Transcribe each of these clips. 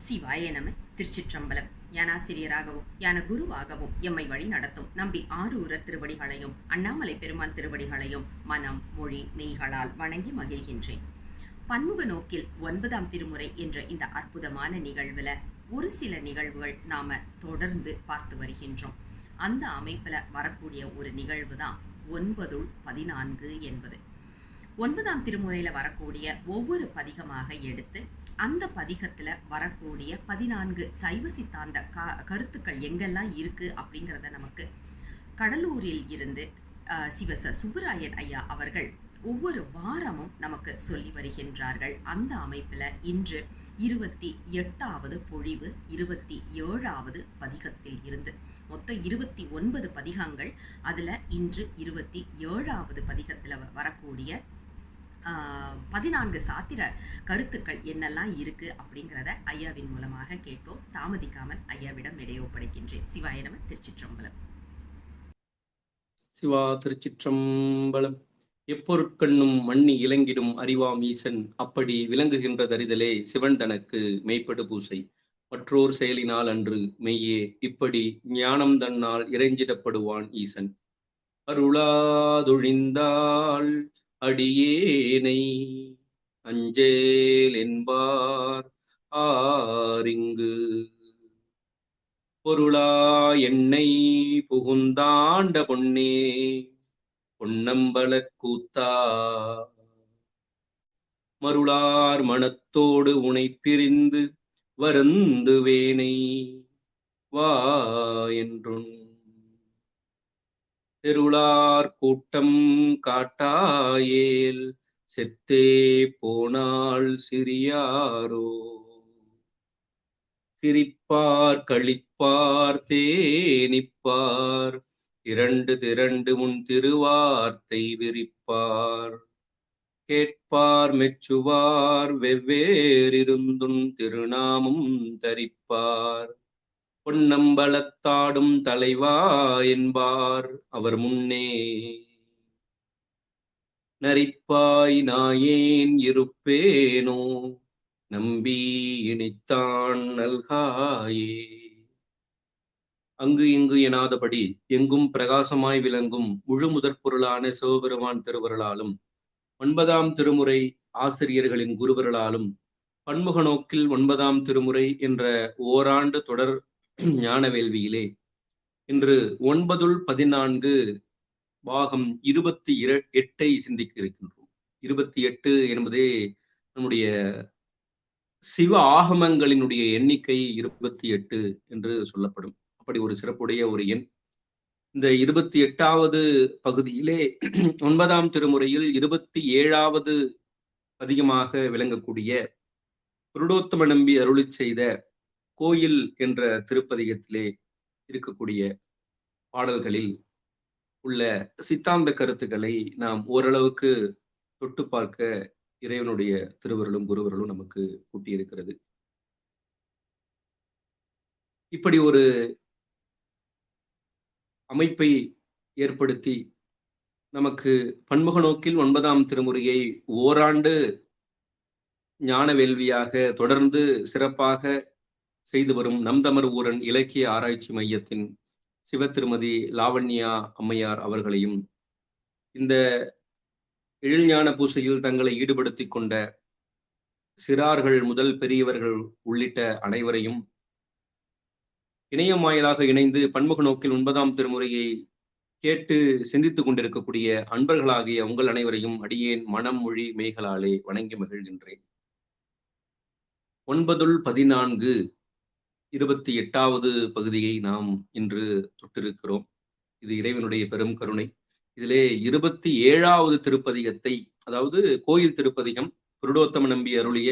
சிவாய நம. திருச்சிற்றம்பலம். ஞானாசிரியராகவும் ஞான குருவாகவும் எம்மை வழி நடத்தும் நம்பி ஆரூரர் திருவடிகளையும் அண்ணாமலை பெருமான் திருவடிகளையும் மனம் மொழி மெய்களால் வணங்கி மகிழ்கின்றேன். பன்முக நோக்கில் 9ஆம் திருமுறை என்ற இந்த அற்புதமான நிகழ்வுல ஒரு சில நிகழ்வுகள் நாம தொடர்ந்து பார்த்து வருகின்றோம். அந்த அமைப்புல வரக்கூடிய ஒரு நிகழ்வு தான் 9-14 என்பது. 9ஆம் திருமுறையில வரக்கூடிய ஒவ்வொரு பதிகமாக எடுத்து அந்த பதிகத்துல வரக்கூடிய 14 சைவ சித்தாந்த கருத்துக்கள் எங்கெல்லாம் இருக்கு அப்படிங்கிறத நமக்கு கடலூரில் இருந்து சுப்புராயன் ஐயா அவர்கள் ஒவ்வொரு வாரமும் நமக்கு சொல்லி வருகின்றார்கள். அந்த அமைப்புல இன்று 28வது பொழிவு 27வது பதிகத்தில் இருந்து மொத்தம் 29 பதிகங்கள். அதுல இன்று 27வது பதிகத்துல வரக்கூடிய 14 சாத்திர கருத்துக்கள் என்னெல்லாம் இருக்கு அப்படிங்கிறத ஐயாவின் மூலமாக கேட்போம். தாமதிக்காமல் ஐயாவிடம் இடையொப்படைக்கின்றேன். சிவாய நம. திருச்சிற்றம்பலம். சிவா திருச்சிற்றம்பலம். எப்பொருட்கண்ணும் மண்ணி இலங்கிடும் அறிவாம் ஈசன் அப்படி விளங்குகின்ற தரிதலே சிவன் தனக்கு மெய்ப்படு பூசை மற்றோர் செயலினால் அன்று மெய்யே இப்படி ஞானம் தன்னால் இறைஞ்சிடப்படுவான் ஈசன். அருளாதொழிந்தாள் அடியேனை அஞ்சேல் என்பார் ஆரிங்கு பொருளா என்னை புகுந்தாண்ட பொன்னே பொன்னம்பல கூத்தா மருளார் மனத்தோடு உனை பிரிந்து வருந்துவேனை வா என்றும் தெருளார் கூட்டம் காட்டாயேல் செத்தே போனால் சிறியாரோ சிரிப்பார் களிப்பார் தேனிப்பார் இரண்டு திரண்டு முன் திருவார்த்தை விரிப்பார் கேட்பார் மெச்சுவார் வெவ்வேறிருந்தும் திருநாமம் தரிப்பார் பொன்னம்பலத்தாடும் தலைவா என்பார் அவர் முன்னே நரிப்பாய் நாயேன் இருப்பேனோ நம்பி இனித்தான் நல்காயே. அங்கு இங்கு எனாதபடி எங்கும் பிரகாசமாய் விளங்கும் முழு முதற் பொருளான சிவபெருமான் திருவருளாலும் 9ஆம் திருமுறை ஆசிரியர்களின் குருவருளாலும் பன்முக நோக்கில் 9ஆம் திருமுறை என்ற ஓராண்டு தொடர் ஞான வேள்வியிலே இன்று 9-14 பாகம் 28 சிந்திக்க இருக்கின்றோம். 28 என்பதே நம்முடைய சிவ ஆகமங்களினுடைய எண்ணிக்கை 28 என்று சொல்லப்படும். அப்படி ஒரு சிறப்புடைய ஒரு எண். இந்த 28வது பகுதியிலே 9ஆம் திருமுறையில் 27வது பதிகமாக விளங்கக்கூடிய புருடோத்தம நம்பி அருளி செய்த கோயில் என்ற திருப்பதிகத்திலே இருக்கக்கூடிய பாடல்களில் உள்ள சித்தாந்த கருத்துக்களை நாம் ஓரளவுக்கு தொட்டு பார்க்க இறைவனுடைய திருவருளும் குருவருளும் நமக்கு கூட்டியிருக்கிறது. இப்படி ஒரு அமைப்பை ஏற்படுத்தி நமக்கு பன்முக நோக்கில் 9ஆம் திருமுறையை ஓராண்டு ஞான வேள்வியாக தொடர்ந்து சிறப்பாக செய்து வரும் நம் தமிழ் ஊரன் இலக்கிய ஆராய்ச்சி மையத்தின் சிவ திருமதி லாவண்யா அம்மையார் அவர்களையும் இந்த எழில்ஞான பூசையில் தங்களை ஈடுபடுத்திக் கொண்ட சிறார்கள் முதல் பெரியவர்கள் உள்ளிட்ட அனைவரையும் இணையம் வாயிலாக இணைந்து பன்முக நோக்கில் 9ஆம் திருமுறையை கேட்டு சிந்தித்துக் கொண்டிருக்கக்கூடிய அன்பர்களாகிய உங்கள் அனைவரையும் அடியேன் மனம் மொழி மெய்களாலே வணங்கி மகிழ்கின்றேன். 9-14 28வது பகுதியை நாம் இன்று தொட்டிருக்கிறோம். இது இறைவனுடைய பெரும் கருணை. இதிலே 27வது திருப்பதிகத்தை, அதாவது கோயில் திருப்பதிகம், புருடோத்தம நம்பி அருளிய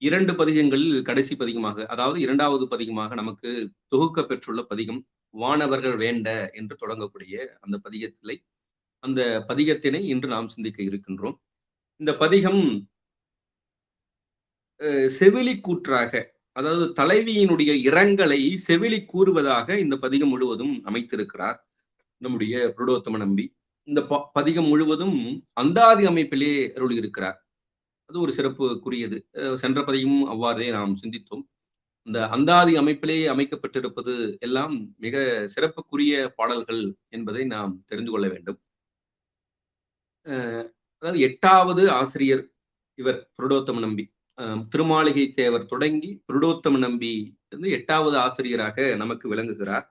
2 பதிகங்களில் கடைசி பதிகமாக, அதாவது 2வது பதிகமாக நமக்கு தொகுக்க பெற்றுள்ள பதிகம் வானவர்கள் வேண்ட என்று தொடங்கக்கூடிய அந்த பதிகத்தினை இன்று நாம் சிந்திக்க இருக்கின்றோம். இந்த பதிகம் செவிலி கூற்றாக, அதாவது தலைவியினுடைய இரங்கலை செவிலி கூறுவதாக இந்த பதிகம் முழுவதும் அமைத்திருக்கிறார் நம்முடைய புருடோத்தம நம்பி. இந்த பதிகம் முழுவதும் அந்தாதி அமைப்பிலே அருளி இருக்கிறார். அது ஒரு சிறப்புக்குரியது. சென்ற பதியும் அவ்வாறே நாம் சிந்தித்தோம். இந்த அந்தாதி அமைப்பிலே அமைக்கப்பட்டிருப்பது எல்லாம் மிக சிறப்புக்குரிய பாடல்கள் என்பதை நாம் தெரிந்து கொள்ள வேண்டும். அதாவது 8வது ஆசிரியர் இவர் புருடோத்தம நம்பி. திருமாளிகை தேவர் தொடங்கி புருடோத்தம நம்பி வந்து 8வது ஆசிரியராக நமக்கு விளங்குகிறார்.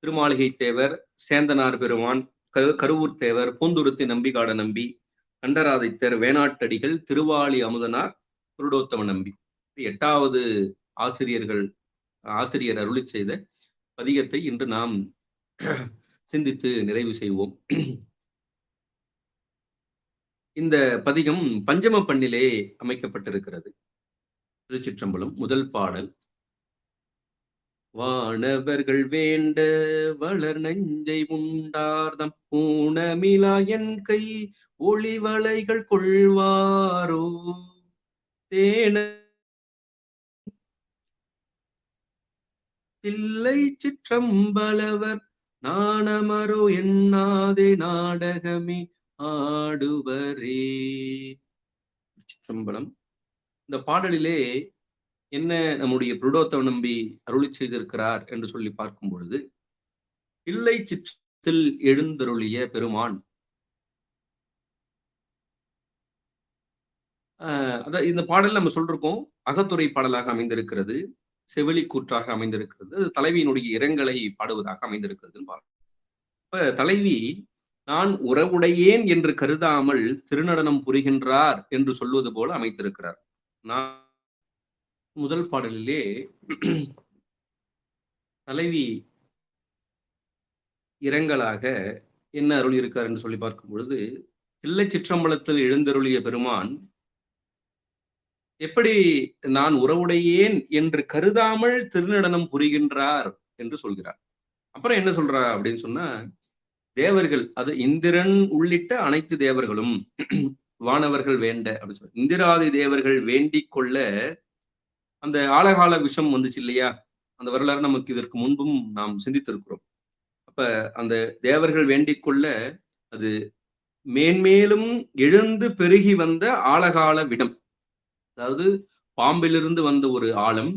திருமாளிகை தேவர், சேந்தனார் பெருமான், கருவூர் தேவர், பூந்துருத்தி நம்பிகாட நம்பி, கண்டராதித்தர், வேணாட்டடிகள், திருவாளி அமுதனார், புருடோத்தம நம்பி 8வது ஆசிரியர் அருளி செய்த பதிகத்தை இன்று நாம் சிந்தித்து நிறைவு செய்வோம். இந்த பதிகம் பஞ்சம பண்ணிலே அமைக்கப்பட்டிருக்கிறது. திருச்சிற்றம்பலம். முதல் பாடல். வானவர்கள் வேண்ட வளர் நஞ்சை உண்டார்தம் ஊனமிலா என் கை ஒளிவளைகள் கொள்வாரோ தேன தில்லை சிற்றம்பலவர் நாணமரோ எண்ணாதே நாடகமே ஆடுவரே. சிற்றம்பலம். இந்த பாடலிலே என்ன நம்முடைய புருடோத்தம நம்பி அருளி செய்திருக்கிறார் என்று சொல்லி பார்க்கும் பொழுது, தில்லை சிற்றத்தில் எழுந்தருளிய பெருமான், அதான் இந்த பாடல் நம்ம சொல்றோம் அகத்துறை பாடலாக அமைந்திருக்கிறது, செவிலி கூற்றாக அமைந்திருக்கிறது, அது தலைவியினுடைய இரங்கலை பாடுவதாக அமைந்திருக்கிறதுன்னு பார்க்கணும். இப்ப தலைவி நான் உறவுடையேன் என்று கருதாமல் திருநடனம் புரிகின்றார் என்று சொல்வது போல அமைத்திருக்கிறார். நான் முதல் பாடலிலே தலைவி இரங்கலாக என்ன அருள் இருக்கார் என்று சொல்லி பார்க்கும் பொழுது, தில்லை சிற்றம்பலத்தில் எழுந்தருளிய பெருமான் எப்படி நான் உறவுடையேன் என்று கருதாமல் திருநடனம் புரிகின்றார் என்று சொல்கிறார். அப்புறம் என்ன சொல்றார் அப்படின்னு சொன்னா, தேவர்கள், அது இந்திரன் உள்ளிட்ட அனைத்து தேவர்களும் வானவர்கள் வேண்ட அப்படின்னு சொல்ற, இந்திராதி தேவர்கள் வேண்டிக் கொள்ள அந்த ஆழகால விஷம் வந்துச்சு இல்லையா, அந்த வரலாறு நமக்கு இதற்கு முன்பும் நாம் சிந்தித்திருக்கிறோம். அப்ப அந்த தேவர்கள் வேண்டிக் கொள்ள அது மேன்மேலும் எழுந்து பெருகி வந்த ஆழகால விடம், அதாவது பாம்பிலிருந்து வந்த ஒரு ஆழம்,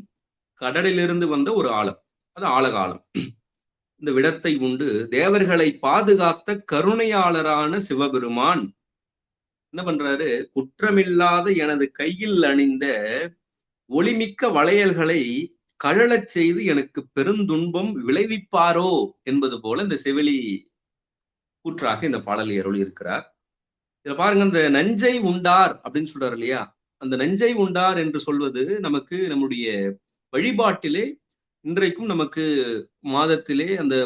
கடலிலிருந்து வந்த ஒரு ஆழம், அது ஆழகாலம். இந்த விடத்தை உண்டு தேவர்களை பாதுகாத்த கருணையாளரான சிவபெருமான் என்ன பண்றாரு, குற்றமில்லாத எனது கையில் அணிந்த ஒளிமிக்க வளையல்களை கழலச் செய்து எனக்கு பெருந்துன்பம் விளைவிப்பாரோ என்பது போல இந்த செவிலி கூற்றாக இந்த பாடலை அருளி இருக்கிறார். இதுல பாருங்க, இந்த நஞ்சை உண்டார் அப்படின்னு சொல்றாரு இல்லையா, அந்த நஞ்சை உண்டார் என்று சொல்வது நமக்கு நம்முடைய வழிபாட்டிலே இன்றைக்கும் நமக்கு மாதத்திலே அந்த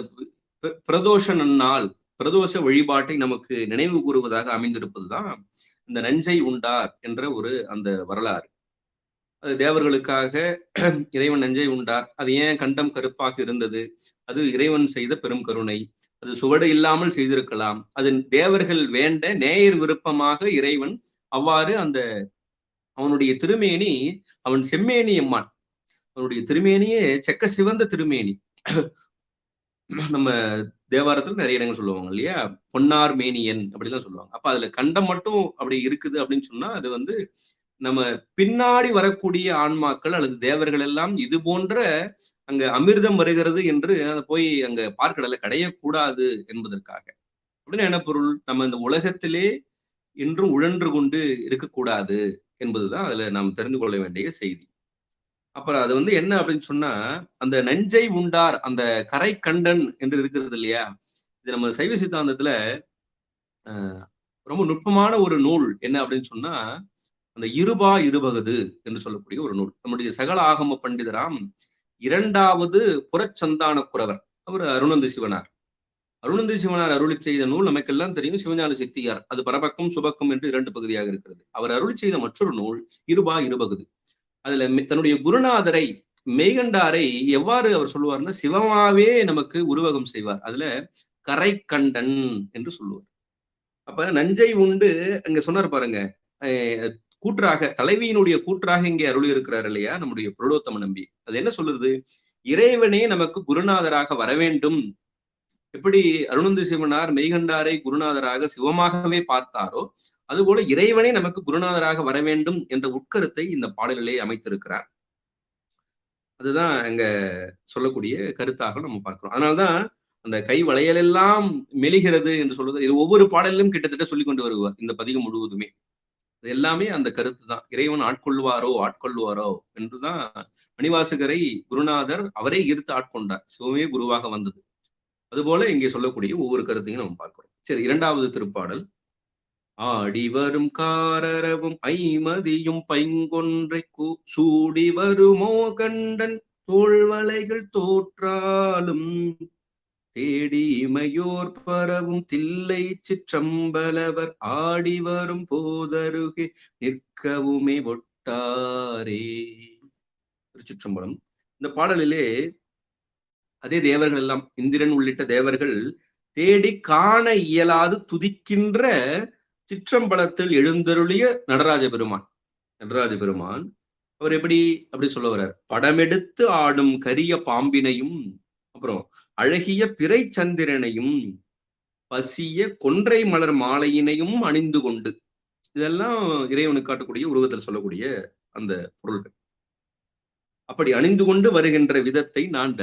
பிரதோஷ நன்னாள், பிரதோஷ வழிபாட்டை நமக்கு நினைவு கூறுவதாக அமைந்திருப்பதுதான் இந்த நஞ்சை உண்டார் என்ற ஒரு அந்த வரலாறு. அது தேவர்களுக்காக இறைவன் நஞ்சை உண்டார். அது ஏன் கண்டம் கருப்பாக இருந்தது, அது இறைவன் செய்த பெரும் கருணை, அது சுவடு இல்லாமல் செய்திருக்கலாம், அது தேவர்கள் வேண்ட நேயர் விருப்பமாக இறைவன் அவ்வாறு அந்த அவனுடைய திருமேனி, அவன் செம்மேனி அம்மான், அவனுடைய திருமேனியே செக்க சிவந்த திருமேனி. நம்ம தேவாரத்துல நிறைய இடங்கள் சொல்லுவாங்க இல்லையா, பொன்னார் மேனியன் அப்படிலாம் சொல்லுவாங்க. அப்ப அதுல கண்டம் மட்டும் அப்படி இருக்குது அப்படின்னு சொன்னா, அது வந்து நம்ம பின்னாடி வரக்கூடிய ஆன்மாக்கள் அல்லது தேவர்கள் எல்லாம் இது போன்ற அங்க அமிர்தம் வருகிறது என்று அதை போய் அங்க பார்க்கடலை கடையக்கூடாது என்பதற்காக. அப்படின்னு என்ன பொருள், நம்ம இந்த உலகத்திலே இன்றும் உழன்று கொண்டு இருக்கக்கூடாது என்பதுதான் அதுல நாம் தெரிந்து கொள்ள வேண்டிய செய்தி. அப்புறம் அது வந்து என்ன அப்படின்னு சொன்னா, அந்த நஞ்சை உண்டார், அந்த கரை கண்டன் என்று இருக்கிறது இல்லையா, இது நம்ம சைவ சித்தாந்தத்துல ரொம்ப நுட்பமான ஒரு நூல் என்ன அப்படின்னு சொன்னா, அந்த இருபா இருபகுது என்று சொல்லக்கூடிய ஒரு நூல். நம்முடைய சகல ஆகம பண்டிதராம் 2வது புறச்சந்தான குறவர் அவர் அருணந்தி சிவனார். அருணந்தி சிவனார் அருளி செய்த நூல் நமக்கெல்லாம் தெரியும், சிவஞான சித்தியார். அது பரபக்கம் சுபக்கம் என்று 2 பகுதியாக இருக்கிறது. அவர் அருளி செய்த மற்றொரு நூல் இருபா இருபகுது. அதுல தன்னுடைய குருநாதரை மெய்கண்டாரை எவ்வாறு அவர் சொல்லுவார்னா, சிவமாவே நமக்கு உருவகம் செய்வார். அதுல கரை கண்டன் என்று சொல்லுவார். அப்ப நஞ்சை உண்டு அங்க சொன்னார் பாருங்க, கூற்றாக தலைவியினுடைய கூற்றாக இங்கே அருளி இருக்கிறார் இல்லையா நம்முடைய புருடோத்தம நம்பி. அது என்ன சொல்லுது, இறைவனே நமக்கு குருநாதராக வர வேண்டும். எப்படி அருணந்தி சிவனார் மெய்கண்டாரை குருநாதராக சிவமாகவே பார்த்தாரோ, அதுபோல இறைவனே நமக்கு குருநாதராக வர வேண்டும் என்ற உட்கருத்தை இந்த பாடலிலே அமைத்திருக்கிறார். அதுதான் அங்க சொல்லக்கூடிய கருத்தாக நம்ம பார்க்கிறோம். அதனால்தான் அந்த கை வளையல் எல்லாம் மெலிகிறது என்று சொல்வது இது ஒவ்வொரு பாடலிலும் கிட்டத்தட்ட சொல்லிக் கொண்டு வருவார் இந்த பதிகம் முழுவதுமே. இது எல்லாமே அந்த கருத்து தான். இறைவன் ஆட்கொள்வாரோ என்றுதான் மணிவாசகரை குருநாதர் அவரே ஈர்த்து ஆட்கொண்டார். சிவமே குருவாக வந்தது. அதுபோல இங்கே சொல்லக்கூடிய ஒவ்வொரு கருத்தையும் நம்ம பார்க்கிறோம். சரி, 2வது திருப்பாடல். ஆடி வரும் காரரவும் ஐமதியும் பைங்கொன்றை சூடி வருமோ கண்டன் தோள்வளைகள் தோற்றாலும் தேடி இமையோர் பரவும் தில்லை சிற்றம்பலவர் ஆடி வரும் போதருகே நிற்கவுமே ஒட்டாரே. திருச்சிற்றம்பலம். இந்த பாடலிலே அதே தேவர்கள் எல்லாம், இந்திரன் உள்ளிட்ட தேவர்கள் தேடி காண இயலாது துதிக்கின்ற சிற்றம்பலத்தில் எழுந்தருளிய நடராஜ பெருமான் அவர் அப்படி சொல்ல வர்றார். படமெடுத்து ஆடும் கரிய பாம்பினையும், அப்புறம் அழகிய பிறை சந்திரனையும், பசிய கொன்றை மலர் மாலையினையும் அணிந்து கொண்டு, இதெல்லாம் இறைவனுக்கு காட்டக்கூடிய உருவத்தில் சொல்லக்கூடிய அந்த பொருள்கள். அப்படி அணிந்து கொண்டு வருகின்ற விதத்தை நான்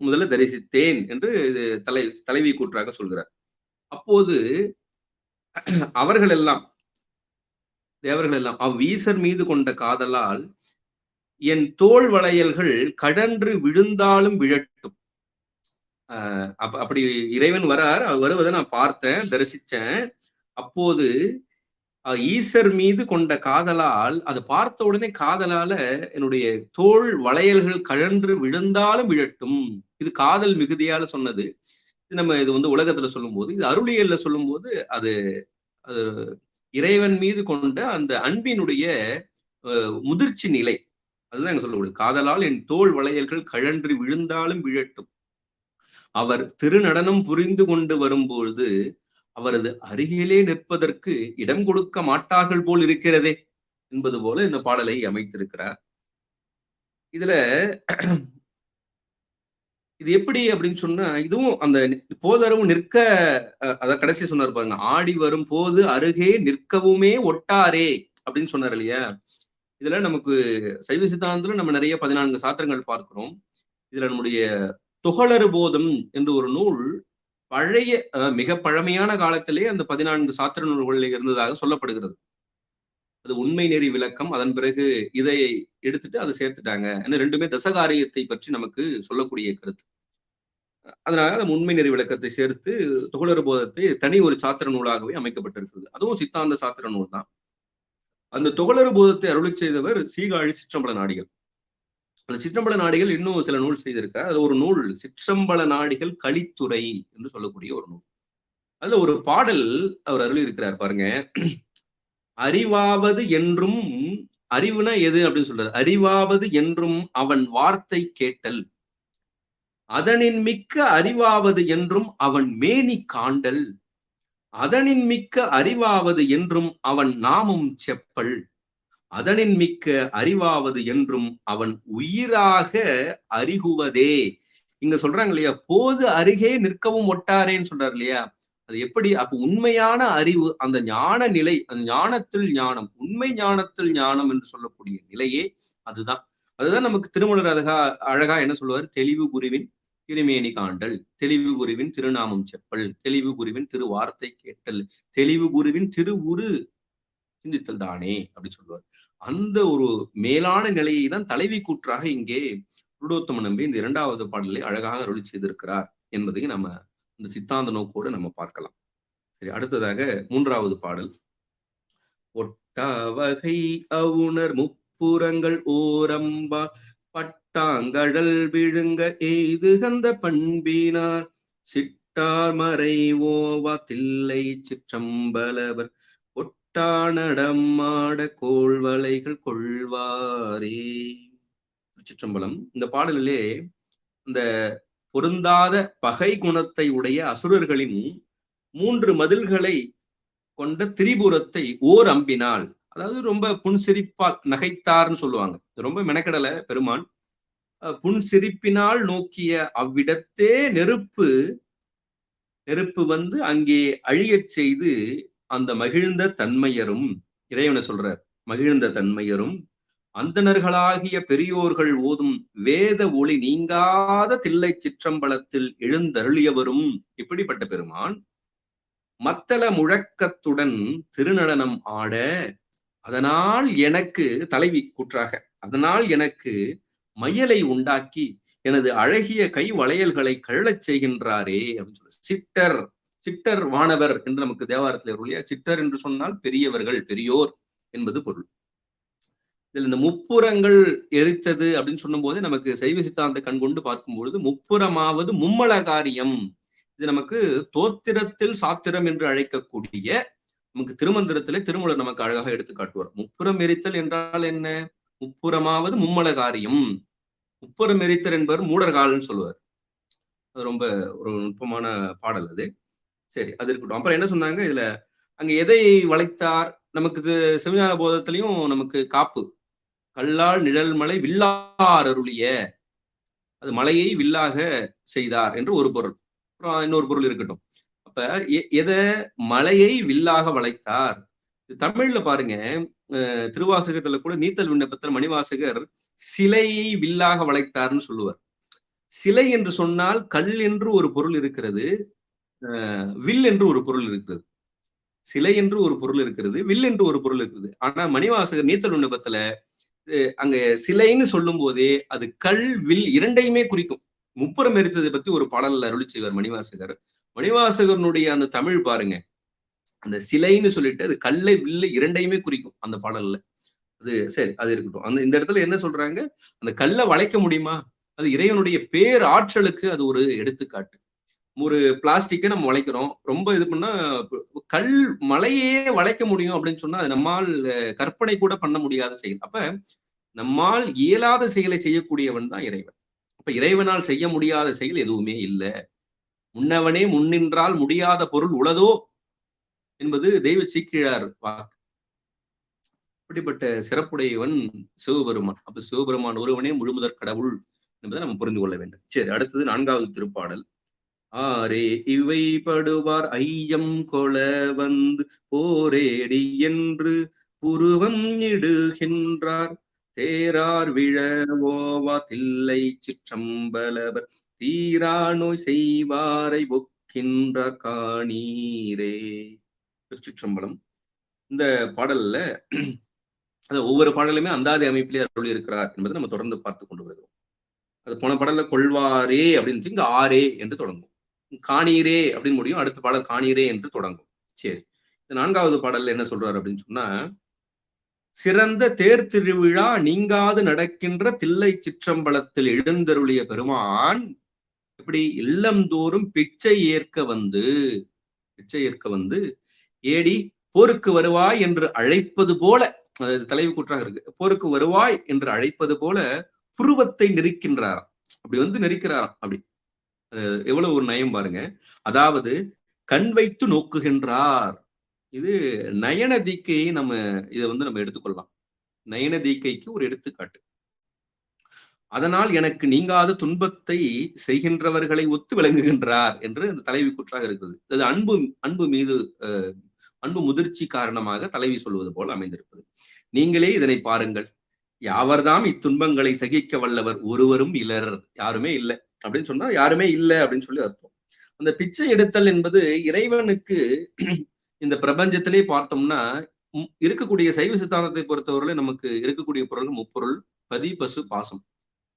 முதல்ல தரிசித்தேன் என்று தலைவி கூற்றாக சொல்கிறார். அப்போது தேவர்கள் எல்லாம் அவ்வீசர் மீது கொண்ட காதலால் என் தோள் வளையல்கள் கடன்று விழுந்தாலும் விழட்டும். அப்படி இறைவன் வருவதை நான் பார்த்தேன், தரிசிச்சேன். அப்போது ஈசர் மீது கொண்ட காதலால், அது பார்த்த உடனே காதலால என்னுடைய தோள் வளையல்கள் கழன்று விழுந்தாலும் விழட்டும். இது காதல் மிகுதியால சொன்னது. இது உலகத்துல சொல்லும் போது, இது அருளியல்ல சொல்லும் போது அது இறைவன் மீது கொண்ட அந்த அன்பினுடைய முதிர்ச்சி நிலை. அதுதான் எங்க சொல்லக்கூடிய காதலால் என் தோள் வளையல்கள் கழன்று விழுந்தாலும் விழட்டும். அவர் திருநடனம் புரிந்து கொண்டு வரும்பொழுது அவரது அருகிலே நிற்பதற்கு இடம் கொடுக்க மாட்டார்கள் போல் இருக்கிறதே என்பது போல இந்த பாடலை அமைத்திருக்கிறார். இதுல இது எப்படி அப்படின்னு சொன்னா, இதுவும் அந்த போதரவும் நிற்க, அத கடைசி சொன்னார் பாருங்க, ஆடி வரும் போது அருகே நிற்கவுமே ஒட்டாரே அப்படின்னு சொன்னார் இல்லையா. இதுல நமக்கு சைவ சித்தாந்தத்துல நம்ம நிறைய 14 சாத்திரங்கள் பார்க்கிறோம். இதுல நம்முடைய துகளறு போதம் என்று ஒரு நூல் பழைய மிக பழமையான காலத்திலே அந்த 14 சாத்திர நூல்களில் இருந்ததாக சொல்லப்படுகிறது. அது உண்மை நெறி விளக்கம். அதன் பிறகு இதை எடுத்துட்டு அதை சேர்த்துட்டாங்க. ஏன்னா ரெண்டுமே தசகாரியத்தை பற்றி நமக்கு சொல்லக்கூடிய கருத்து. அதனால அந்த உண்மை நெறி விளக்கத்தை சேர்த்து துகளறு போதத்தை தனி ஒரு சாத்திர நூலாகவே அமைக்கப்பட்டிருக்கிறது. அதுவும் சித்தாந்த சாத்திர நூல் தான். அந்த துகளறு போதத்தை அருளி செய்தவர் சீகாழி சிற்றம்பல நாடிகள். அந்த சிற்றம்பல நாடிகள் இன்னும் சில நூல் செய்திருக்கார். அது ஒரு நூல் சிற்றம்பல நாடிகள் கலித்துறை என்று சொல்லக்கூடிய ஒரு நூல். அதுல ஒரு பாடல் அவர் அருளி இருக்கிறார் பாருங்க. அறிவாவது என்றும், அறிவுனா எது அப்படின்னு சொல்றாரு. அறிவாவது என்றும் அவன் வார்த்தை கேட்டல், அதனின் மிக்க அறிவாவது என்றும் அவன் மேனி காண்டல், அதனின் மிக்க அறிவாவது என்றும் அவன் நாமும் செப்பல், அதனின் மிக்க அறிவாவது என்றும் அவன் உயிராக அறிகுவதே. இங்க சொல்றாங்க இல்லையா, போது அருகே நிற்கவும் ஒட்டாரேன்னு சொல்றாரு இல்லையா. அது எப்படி? அப்ப உண்மையான அறிவு, அந்த ஞான நிலை, அந்த ஞானத்தில் ஞானம், உண்மை ஞானத்தில் ஞானம் என்று சொல்லக்கூடிய நிலையே அதுதான். அதுதான் நமக்கு திருமலர் அழகா என்ன சொல்லுவார்? தெளிவு குருவின் திருமேனி காண்டல், தெளிவு குருவின் திருநாமம் செப்பல், தெளிவு குருவின் திரு வார்த்தை கேட்டல், தெளிவு குருவின் திருவுரு சிந்தித்தல் தானே அப்படி சொல்லுவார். அந்த ஒரு மேலான நிலையை தான் தலைவி கூற்றாக இங்கே புருடோத்தம நம்பி இந்த 2வது பாடலை அழகாக அருளி செய்திருக்கிறார் என்பதையும் நம்ம இந்த சித்தாந்த நோக்கோடு நம்ம பார்க்கலாம். சரி, அடுத்ததாக 3வது பாடல். ஒட்டாவகை அவுணர் முப்புறங்கள் ஓரம்பா பட்டாங்கடல் விழுங்க எய்துகந்த பண்பினார் சிட்டார் மறை ஓவா தில்லை சிற்றம்பலவர் ஒட்டானடம் ஆட கோள்வளைகள் கொள்வாரே. சிற்றம்பலம். இந்த பாடலிலே இந்த பொருந்தாத பகை குணத்தை உடைய அசுரர்களின் 3 மதில்களை கொண்ட திரிபுரத்தை ஓர் அம்பினால், அதாவது ரொம்ப புன்சிரிப்பால் நகைத்தார்னு சொல்லுவாங்க. ரொம்ப மெனக்கடலை பெருமான். புன்சிரிப்பினால் நோக்கிய அவ்விடத்தே நெருப்பு வந்து அங்கே அழியச் செய்து அந்த மகிழ்ந்த தன்மையரும், இறைவனை சொல்றார், மகிழ்ந்த தன்மையரும் அந்தணர்களாகிய பெரியோர்கள் ஓதும் வேத ஒளி நீங்காத தில்லை சிற்றம்பலத்தில் எழுந்தருளியவரும் இப்படிப்பட்ட பெருமான் மத்தள முழக்கத்துடன் திருநடனம் ஆட, அதனால் எனக்கு தலைவி கூற்றாக, அதனால் எனக்கு மையலை உண்டாக்கி எனது அழகிய கை வளையல்களை கழலச் செய்கின்றாரே அப்படின்னு சொல்லி. சிட்டர், சிட்டர் வானவர் என்று நமக்கு தேவாரத்தில் இல்லையா? சிட்டர் என்று சொன்னால் பெரியவர்கள், பெரியோர் என்பது பொருள். இதில் இந்த முப்புறங்கள் எரித்தது அப்படின்னு சொல்லும் போது நமக்கு சைவ சித்தாந்த கண் கொண்டு பார்க்கும்பொழுது முப்புறமாவது மும்மல காரியம். இது நமக்கு தோத்திரத்தில் சாத்திரம் என்று அழைக்கக்கூடிய நமக்கு திருமந்திரத்திலே திருமூலர் நமக்கு அழகாக எடுத்து காட்டுவார். முப்புறம் எரித்தல் என்றால் என்ன? முப்புறமாவது மும்மல காரியம். முப்புறம் எரித்தல் என்பவர் மூடர்கால்னு சொல்லுவார். அது ரொம்ப ஒரு நுட்பமான பாடல் அது. சரி, அது இருக்கட்டும். அப்புறம் என்ன சொன்னாங்க இதுல? அங்க எதை வளைத்தார்? நமக்கு சிவஞான போதத்திலையும் நமக்கு காப்பு கல்லால் நிழல் மலை வில்லார் அருளிய, அது மலையை வில்லாக செய்தார் என்று ஒரு பொருள். அப்புறம் இன்னொரு பொருள் இருக்கட்டும். அப்ப எதை மலையை வில்லாக வளைத்தார்? தமிழ்ல பாருங்க, திருவாசகத்துல கூட நீத்தல் விண்ணப்பத்தில் மணிவாசகர் சிலையை வில்லாக வளைத்தார்னு சொல்லுவார். சிலை என்று சொன்னால் கல் என்று ஒரு பொருள் இருக்கிறது, வில் என்று ஒரு பொருள் இருக்கிறது. சிலை என்று ஒரு பொருள் இருக்கிறது, வில் என்று ஒரு பொருள் இருக்கிறது. ஆனா மணிவாசகர் நீத்தல் விண்ணப்பத்துல அங்க சிலைன்னு சொல்லும் போதே அது கல் வில் இரண்டையுமே குறிக்கும். முப்புறம் எரித்ததை பத்தி ஒரு பாடல்ல அருளி செய்வார் மணிவாசகர். மணிவாசகருடைய அந்த தமிழ் பாருங்க, அந்த சிலைன்னு சொல்லிட்டு அது கல்லை வில்லு இரண்டையுமே குறிக்கும் அந்த பாடல்ல. அது சரி, அது இருக்கட்டும். அந்த இந்த இடத்துல என்ன சொல்றாங்க? அந்த கல்லை வளைக்க முடியுமா? அது இறைவனுடைய பேர் ஆற்றலுக்கு அது ஒரு எடுத்துக்காட்டு. ஒரு பிளாஸ்டிக்கை நம்ம வளைக்கிறோம், ரொம்ப இது பண்ணா கல் மலையே வளைக்க முடியும் அப்படின்னு சொன்னா அது நம்மால் கற்பனை கூட பண்ண முடியாத செயல். அப்ப நம்மால் இயலாத செயலை செய்யக்கூடியவன் தான் இறைவன். அப்ப இறைவனால் செய்ய முடியாத செயல் எதுவுமே இல்லை. முன்னவனே முன்னின்றால் முடியாத பொருள் உளதோ என்பது தெய்வ சீக்கிழார் வாக்கு. அப்படிப்பட்ட சிறப்புடையவன் சிவபெருமான். அப்ப சிவபெருமான் ஒருவனே முழுமுதற் கடவுள் என்பதை நம்ம புரிந்து கொள்ள வேண்டும். சரி, அடுத்தது 4வது திருப்பாடல். ஆரே இவை படுவார் ஐயம் கொள வந்து போரேடி என்று புருவம் இடுகின்றார் தேரார் விழவோவா தில்லை சிற்றம்பலவர் தீரா நோய் செய்வாரை ஒக்கின்ற காணீரே. திருச்சிற்றம்பலம். இந்த பாடல்ல ஒவ்வொரு பாடலுமே அந்தாதி அமைப்பிலே அருள் இருக்கிறார் என்பதை நம்ம தொடர்ந்து பார்த்து கொண்டு வருகிறோம். அது போன பாடல்ல கொள்வாரே அப்படின்னு இங்க ஆரே என்று தொடங்கும், காணீரே அப்படின்னு முடியும், அடுத்த பாடல் காணீரே என்று தொடங்கும். சரி, இந்த 4வது பாடல்ல என்ன சொல்றாரு அப்படின்னு சொன்னா, சிறந்த தேர் திருவிழா நீங்காது நடக்கின்ற தில்லை சிற்றம்பலத்தில் எழுந்தருளிய பெருமான் இப்படி இல்லந்தோறும் பிச்சை ஏற்க வந்து ஏடி போருக்கு வருவாய் என்று அழைப்பது போல, அதாவது தலைவி கூற்றாக இருக்கு, போருக்கு வருவாய் என்று அழைப்பது போல புருவத்தை நெரிக்கின்றாராம். அப்படி வந்து நெரிக்கிறாராம். அப்படி எவ்வளவு ஒரு நயம் பாருங்க. அதாவது கண் வைத்து நோக்குகின்றார். இது நயன தீக்கையை இதை நம்ம எடுத்துக்கொள்ளலாம். நயன தீக்கைக்கு ஒரு எடுத்துக்காட்டு. அதனால் எனக்கு நீங்காத துன்பத்தை செய்கின்றவர்களை ஒத்து விளங்குகின்றார் என்று அந்த தலைவி கூற்றாக இருக்குது. அது அன்பு மீது அன்பு முதிர்ச்சி காரணமாக தலைவி சொல்வது போல அமைந்திருப்பது. நீங்களே இதனை பாருங்கள், யாவர்தாம் இத்துன்பங்களை சகிக்க வல்லவர் ஒருவரும் இலர். யாருமே இல்லை அப்படின்னு சொன்னா யாருமே இல்லை அப்படின்னு சொல்லி அர்த்தம். அந்த பிச்சை எடுத்தல் என்பது இறைவனுக்கு இந்த பிரபஞ்சத்திலே பார்த்தோம்னா இருக்கக்கூடிய சைவ சித்தாந்தத்தை பொறுத்தவரை நமக்கு இருக்கக்கூடிய பொருள் முப்பொருள்: பதி, பசு, பாசம்.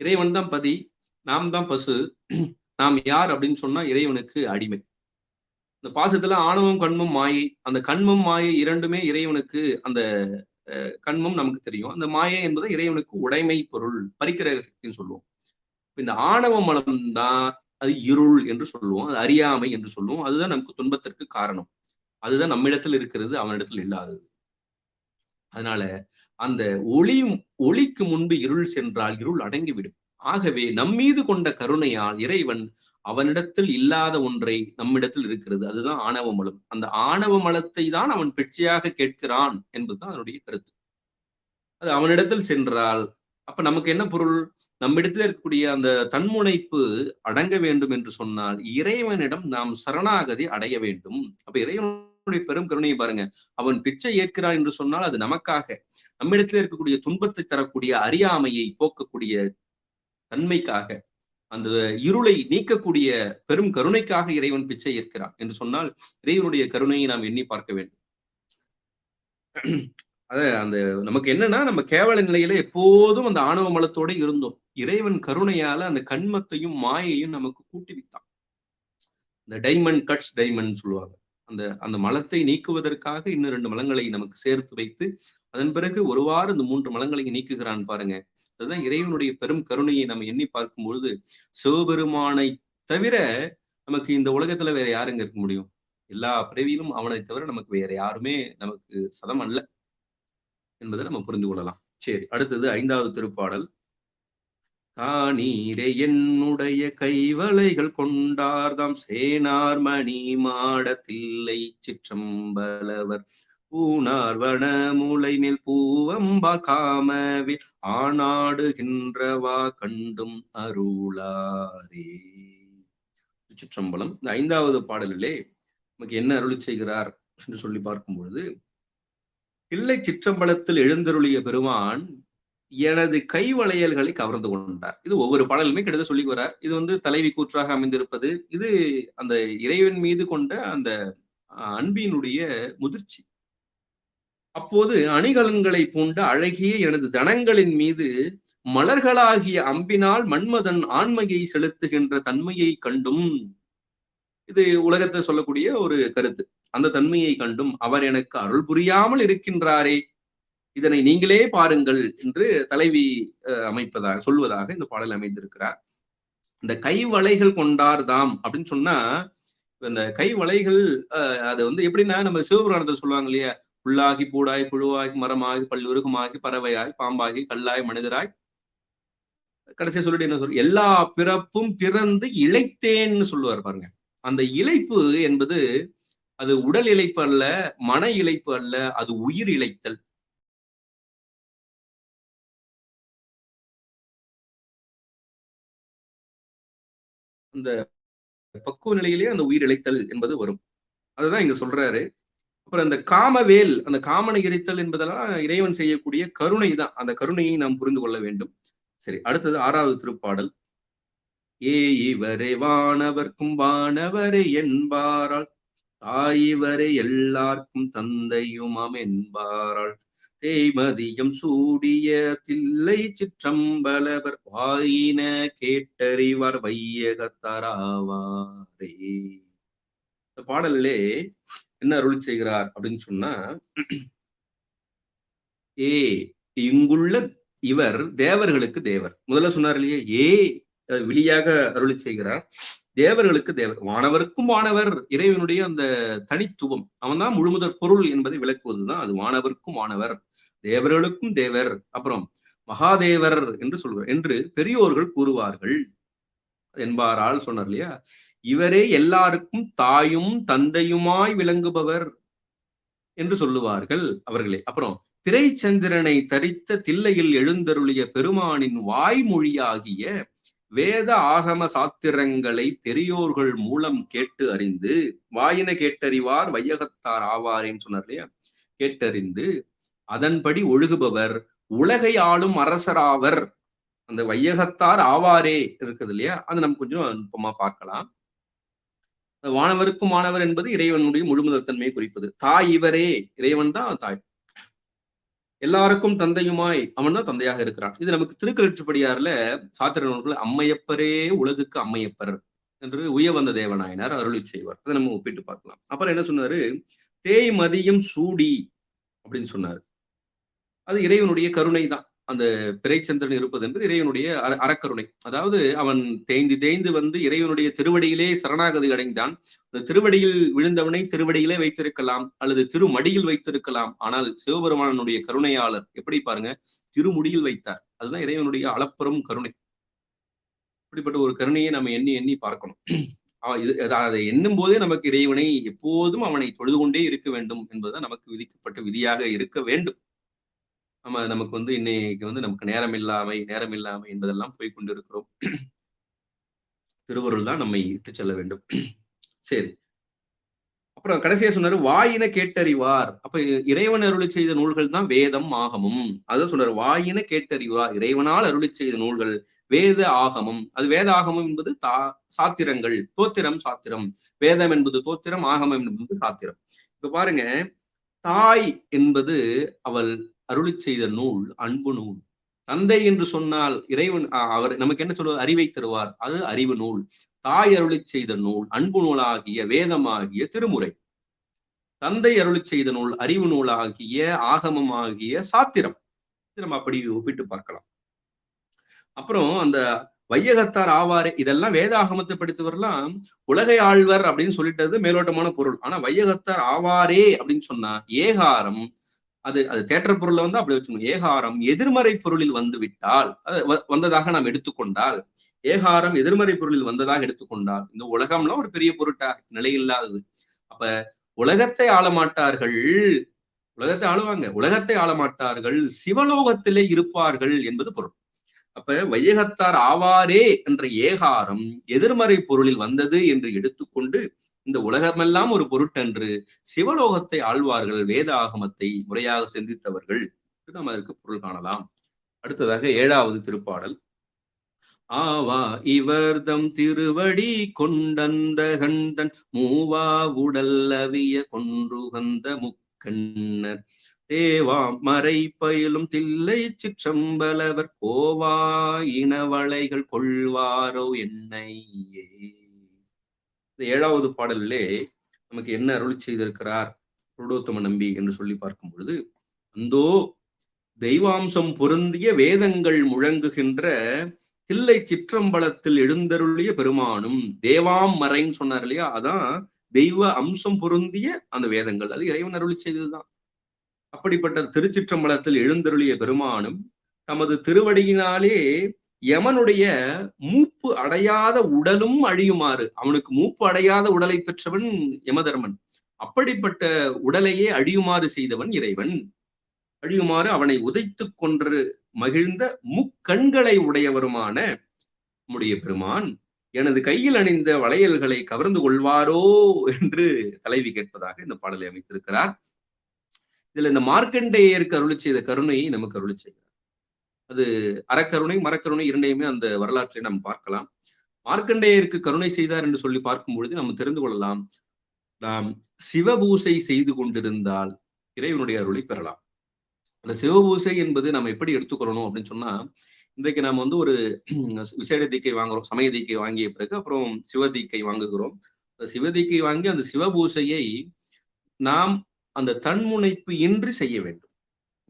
இறைவன் தான் பதி, நாம் தான் பசு. நாம் யார் அப்படின்னு சொன்னா இறைவனுக்கு அடிமை. இந்த பாசத்துல ஆணவம், கண்மம், மாயை. அந்த கண்மம் மாயை இரண்டுமே இறைவனுக்கு, அந்த கண்மம் நமக்கு தெரியும், அந்த மாயை என்பது இறைவனுக்கு உடைமை பொருள், பரிக்கிற சக்தின்னு சொல்லுவோம். இந்த ஆணவ மலம் தான் அது இருள் என்று சொல்லுவோம், அது அறியாமை என்று சொல்லுவோம். அதுதான் நமக்கு துன்பத்திற்கு காரணம். அதுதான் நம்மிடத்தில் இருக்கிறது, அவனிடத்தில் இல்லாதது. அதனால அந்த ஒளிக்கு முன்பு இருள் சென்றால் இருள் அடங்கிவிடும். ஆகவே நம்மீது கொண்ட கருணையால் இறைவன் அவனிடத்தில் இல்லாத ஒன்றை நம்மிடத்தில் இருக்கிறது, அதுதான் ஆணவ மலம். அந்த ஆணவ மலத்தை தான் அவன் பிச்சையாக கேட்கிறான் என்பதுதான் அதனுடைய கருத்து. அது அவனிடத்தில் சென்றால் அப்ப நமக்கு என்ன பொருள்? நம்மிடத்தில் இருக்கக்கூடிய அந்த தன்முனைப்பு அடங்க வேண்டும் என்று சொன்னால் இறைவனிடம் நாம் சரணாகதி அடைய வேண்டும். அப்ப இறைவன் இறைவனுடைய பெரும் கருணையை பாருங்க. அவன் பிச்சை ஏற்கிறான் என்று சொன்னால் அது நமக்காக, நம்மிடத்தில் இருக்கக்கூடிய துன்பத்தை தரக்கூடிய அறியாமையை போக்கக்கூடிய தன்மைக்காக, அந்த இருளை நீக்கக்கூடிய பெரும் கருணைக்காக இறைவன் பிச்சை ஏற்கிறான் என்று சொன்னால் இறைவனுடைய கருணையை நாம் எண்ணி பார்க்க வேண்டும். அந்த நமக்கு என்னன்னா, நம்ம கேவல நிலையில எப்போதும் அந்த ஆணவ மலத்தோட இருந்தோம். இறைவன் கருணையால அந்த கண்மத்தையும் மாயையும் நமக்கு கூட்டி விட்டான். இந்த டைமண்ட் கட்ஸ் டைமண்ட் சொல்லுவாங்க. அந்த அந்த மலத்தை நீக்குவதற்காக இன்னும் 2 மலங்களை நமக்கு சேர்த்து வைத்து அதன் பிறகு ஒருவாறு இந்த 3 மலங்களை நீக்குகிறான் பாருங்க. அதுதான் இறைவனுடைய பெரும் கருணையை நம்ம எண்ணி பார்க்கும் பொழுது, சிவபெருமானை தவிர நமக்கு இந்த உலகத்துல வேற யாருங்க இருக்க முடியும்? எல்லா பிறவியிலும் அவனை தவிர நமக்கு வேற யாருமே நமக்கு சதம் அல்ல என்பதை நம்ம புரிந்து கொள்ளலாம். சரி, அடுத்தது 5வது திருப்பாடல். காணீரே என்னுடைய கைவளைகள் கொண்டார்தாம் சேனார் மணி மாடத்தில்லை சிற்றம்பலவர் பூனார் வன மூளை மேல் பூவம்பா காமவில் ஆனாடுகின்றவா கண்டும் அருளாரே. சிற்றம்பலம். இந்த 5வது பாடலிலே நமக்கு என்ன அருளி செய்கிறார் என்று சொல்லி பார்க்கும் பொழுது, தில்லை சிற்றம்பலத்தில் எழுந்தருளிய பெருமான் எனது கைவளையல்களை கவர்ந்து கொண்டார். இது ஒவ்வொரு பாடலுமே கிட்டத்தட்ட சொல்லி வரார். இது தலைவி கூற்றாக அமைந்திருப்பது. இது அந்த இறைவன் மீது கொண்ட அந்த அன்பினுடைய முதிர்ச்சி. அப்போது அணிகலன்களை பூண்ட அழகிய எனது தனங்களின் மீது மலர்களாகிய அம்பினால் மன்மதன் ஆண்மையை செலுத்துகின்ற தன்மையை கண்டும், இது உலகத்தை சொல்லக்கூடிய ஒரு கருத்து, அந்த தன்மையை கண்டும் அவர் எனக்கு அருள் புரியாமல் இருக்கின்றாரே, இதனை நீங்களே பாருங்கள் என்று தலைவி சொல்வதாக இந்த பாடல் அமைந்திருக்கிறார். இந்த கைவளைகள் கொண்டார் தாம் அப்படின்னு சொன்னா, இந்த கைவளைகள் அது எப்படின்னா, நம்ம சிவபுராணத்தில் சொல்லுவாங்க இல்லையா, புல்லாகி பூடாய் புழுவாகி மரமாகி பல்லுருகமாகி பறவையாய் பாம்பாகி கல்லாய் மனிதராய், கடைசியா சொல்லிட்டு என்ன சொல்ற, எல்லா பிறப்பும் பிறந்து இழைத்தேன்னு சொல்லுவார் பாருங்க. அந்த இழைப்பு என்பது அது உடல் இழைப்பு அல்ல, மன இழைப்பு அல்ல, அது உயிர் இழைத்தல். அந்த பக்குவ நிலையிலேயே அந்த உயிர் இழைத்தல் என்பது வரும். அதுதான் இங்க சொல்றாரு. அப்புறம் அந்த காமவேல், அந்த காமனை எரித்தல் என்பதெல்லாம் இறைவன் செய்யக்கூடிய கருணை தான். அந்த கருணையை நாம் புரிந்து கொள்ள வேண்டும். சரி, அடுத்தது 6வது திருப்பாடல். இவரே வானவர்க்கும் வானவரே என்பாரால் தாயிவரே எல்லாருக்கும் தந்தையுமாம் என்பாரால் தேய்மதியம் சூடிய தில்லை சிற்றம்பலவர் வாயின கேட்டறிவார் வையகத்தாராவாரே. இந்த பாடலிலே என்ன அருள் செய்கிறார் அப்படின்னு சொன்னா, இங்குள்ள இவர் தேவர்களுக்கு தேவர். முதல்ல சொன்னார் இல்லையே, விழியாக அருளி செய்கிறார். தேவர்களுக்கு தேவர், வானவருக்கும் வானவர். இறைவனுடைய அந்த தனித்துவம், அவன் தான் முழுமுதற் பொருள் என்பதை விளக்குவதுதான் அது. வானவருக்கும் வானவர், தேவர்களுக்கும் தேவர், அப்புறம் மகாதேவர் என்று சொல்கிறார் என்று பெரியோர்கள் கூறுவார்கள் என்பாரால் சொன்னார் இல்லையா. இவரே எல்லாருக்கும் தாயும் தந்தையுமாய் விளங்குபவர் என்று சொல்லுவார்கள் அவர்களே. அப்புறம் பிறைச்சந்திரனை தரித்த தில்லையில் எழுந்தருளிய பெருமானின் வாய்மொழியாகிய வேத ஆகம சாத்திரங்களை பெரியோர்கள் மூலம் கேட்டு அறிந்து, வாயின கேட்டறிவார் வையகத்தார் ஆவாரேன்னு சொன்னார் இல்லையா, கேட்டறிந்து அதன்படி ஒழுகுபவர் உலகை ஆளும் அரசராவர். அந்த வையகத்தார் ஆவாரே இருக்குது இல்லையா, அது நம்ம கொஞ்சம் நுட்பமா பார்க்கலாம். வானவருக்கும் வானவர் என்பது இறைவனுடைய முழுமுதற்தன்மையை குறிப்பது. தாய் இவரே, இறைவன் தான் தாய். எல்லாருக்கும் தந்தையுமாய், அவன் தான் தந்தையாக இருக்கிறான். இது நமக்கு திருக்கழுற்றுப்படியார்ல சாத்திரர்கள் அம்மையப்பரே உலகுக்கு அம்மையப்பர் என்று உயவந்த தேவநாயனார் அருளி செய்வார். அதை நம்ம ஒப்பிட்டு பார்க்கலாம். அப்புறம் என்ன சொன்னாரு, தேய் மதியம் சூடி அப்படின்னு சொன்னாரு. அது இறைவனுடைய கருணை தான். அந்த பிறைச்சந்திரன் இருப்பது என்பது இறைவனுடைய அறக்கருணை. அதாவது அவன் தேய்ந்து தேய்ந்து இறைவனுடைய திருவடியிலே சரணாகதி அடைந்தான். அந்த திருவடியில் விழுந்தவனை திருவடியிலே வைத்திருக்கலாம், அல்லது திருமடியில் வைத்திருக்கலாம். ஆனால் சிவபெருமானுடைய கருணையாளர் எப்படி பாருங்க, திருமுடியில் வைத்தார். அதுதான் இறைவனுடைய அளப்பெரும் கருணை. இப்படிப்பட்ட ஒரு கருணையை நம்ம எண்ணி எண்ணி பார்க்கணும். அதை எண்ணும் போதே நமக்கு இறைவனை எப்போதும் அவனை தொழுது கொண்டே இருக்க வேண்டும் என்பதுதான் நமக்கு விதிக்கப்பட்ட விதியாக இருக்க வேண்டும். நமக்கு இன்னைக்கு நமக்கு நேரம் இல்லாமை என்பதெல்லாம் போய் கொண்டிருக்கிறோம். திருவருள் தான் நம்மை இட்டு செல்ல வேண்டும். சரி, அப்புறம் கடைசியா சொன்னாரு வாயின கேட்டறிவார். அப்ப இறைவன் அருளி செய்த நூல்கள் தான் வேதம் ஆகமம். அதான் சொல்றாரு, வாயின கேட்டறிவார். இறைவனால் அருளி செய்த நூல்கள் வேத ஆகமம். அது வேத ஆகமம் என்பது சாத்திரங்கள், தோத்திரம் சாத்திரம். வேதம் என்பது தோத்திரம், ஆகமம் என்பது சாத்திரம். இப்ப பாருங்க, தாய் என்பது அவள் அருளி செய்த நூல் அன்பு நூல். தந்தை என்று சொன்னால் இறைவன் அவர் நமக்கு என்ன சொல்வது, அறிவை தருவார், அது அறிவு நூல். தாய் அருளி செய்த நூல் அன்பு நூலாகிய வேதமாகிய திருமுறை. தந்தை அருளி செய்த நூல் அறிவு நூலாகிய ஆகமமாகிய சாத்திரம். நம்ம அப்படி ஒப்பிட்டு பார்க்கலாம். அப்புறம் அந்த வையகத்தார் ஆவாரே, இதெல்லாம் வேதாகமத்தை படித்தவர்லாம் உலகை ஆழ்வர் அப்படின்னு சொல்லிட்டது மேலோட்டமான பொருள். ஆனா வையகத்தார் ஆவாரே அப்படின்னு சொன்னா ஏகாரம், அது தேற்ற பொருள்ல வந்து அப்படி வச்சுக்கணும். ஏகாரம் எதிர்மறை பொருளில் வந்து விட்டால், வந்ததாக நாம் எடுத்துக்கொண்டால், ஏகாரம் எதிர்மறை பொருளில் வந்ததாக எடுத்துக்கொண்டால் இந்த உலகம்லாம் ஒரு பெரிய பொருட்டா நிலையில்லாதது. அப்ப உலகத்தை ஆளமாட்டார்கள், உலகத்தை ஆளுவாங்க, உலகத்தை ஆளமாட்டார்கள், சிவலோகத்திலே இருப்பார்கள் என்பது பொருள். அப்ப வையகத்தார் ஆவாரே என்ற ஏகாரம் எதிர்மறை பொருளில் வந்தது என்று எடுத்துக்கொண்டு இந்த உலகமெல்லாம் ஒரு பொருட்டன்று சிவலோகத்தை ஆழ்வார்கள், வேத ஆகமத்தை முறையாக சிந்தித்தவர்கள். நாம் அதற்கு பொருள் காணலாம். அடுத்ததாக 7வது திருப்பாடல். ஆவா இவர்தம் திருவடி கொண்டந்த கண்டன் மூவா உடல் அவிய கொன்றுகந்த முக்கண்ணர் தேவாம் மறை பயிலும் தில்லை சிற்றம்பலவர் கோவா இனவளைகள் கொள்வாரோ என்னையே. இந்த 7வது பாடலிலே நமக்கு என்ன அருள் செய்திருக்கிறார் புருடோத்தம நம்பி என்று சொல்லி பார்க்கும் பொழுது, அந்தோ தெய்வாம்சம் பொருந்திய வேதங்கள் முழங்குகின்ற தில்லை சிற்றம்பலத்தில் எழுந்தருளிய பெருமானும், தேவாம் மறைன்னு சொன்னார் இல்லையா, அதான் தெய்வ அம்சம் பொருந்திய அந்த வேதங்கள், அது இறைவன் அருளி செய்ததுதான். அப்படிப்பட்ட திருச்சிற்றம்பலத்தில் எழுந்தருளிய பெருமானும் தமது திருவடியினாலே யமனுடைய மூப்பு அடையாத உடலும் அழியுமாறு, அவனுக்கு மூப்பு அடையாத உடலை பெற்றவன் யமதர்மன், அப்படிப்பட்ட உடலையே அழியுமாறு செய்தவன் இறைவன். அழியுமாறு அவனை உதைத்து கொன்று மகிழ்ந்த முக்கண்களை உடையவருமான நம்முடைய பெருமான் எனது கையில் அணிந்த வளையல்களை கவர்ந்து கொள்வாரோ என்று தலைவி கேட்பதாக இந்த பாடலை அமைத்திருக்கிறார். இதுல இந்த மார்க்கண்டேயருக்கு அருளி செய்த கருணை நமக்கு அருளி செய்கிறார். அது அறக்கருணை மரக்கருணை இரண்டையுமே அந்த வரலாற்றை நாம் பார்க்கலாம். மார்க்கண்டேயருக்கு கருணை செய்தார் என்று சொல்லி பார்க்கும் பொழுது நம்ம தெரிந்து கொள்ளலாம், நாம் சிவபூசை செய்து கொண்டிருந்தால் இறைவனுடைய அருளை பெறலாம். அந்த சிவபூசை என்பது நம்ம எப்படி எடுத்துக்கொள்ளணும் அப்படின்னு சொன்னா, இன்றைக்கு நாம் வந்து ஒரு விசேட தீக்கை வாங்குறோம், சமய தீக்கை வாங்கிய பிறகு அப்புறம் சிவதீக்கை வாங்குகிறோம். சிவதீக்கை வாங்கி அந்த சிவபூசையை நாம் அந்த தன்முனைப்பு இன்றி செய்ய வேண்டும்.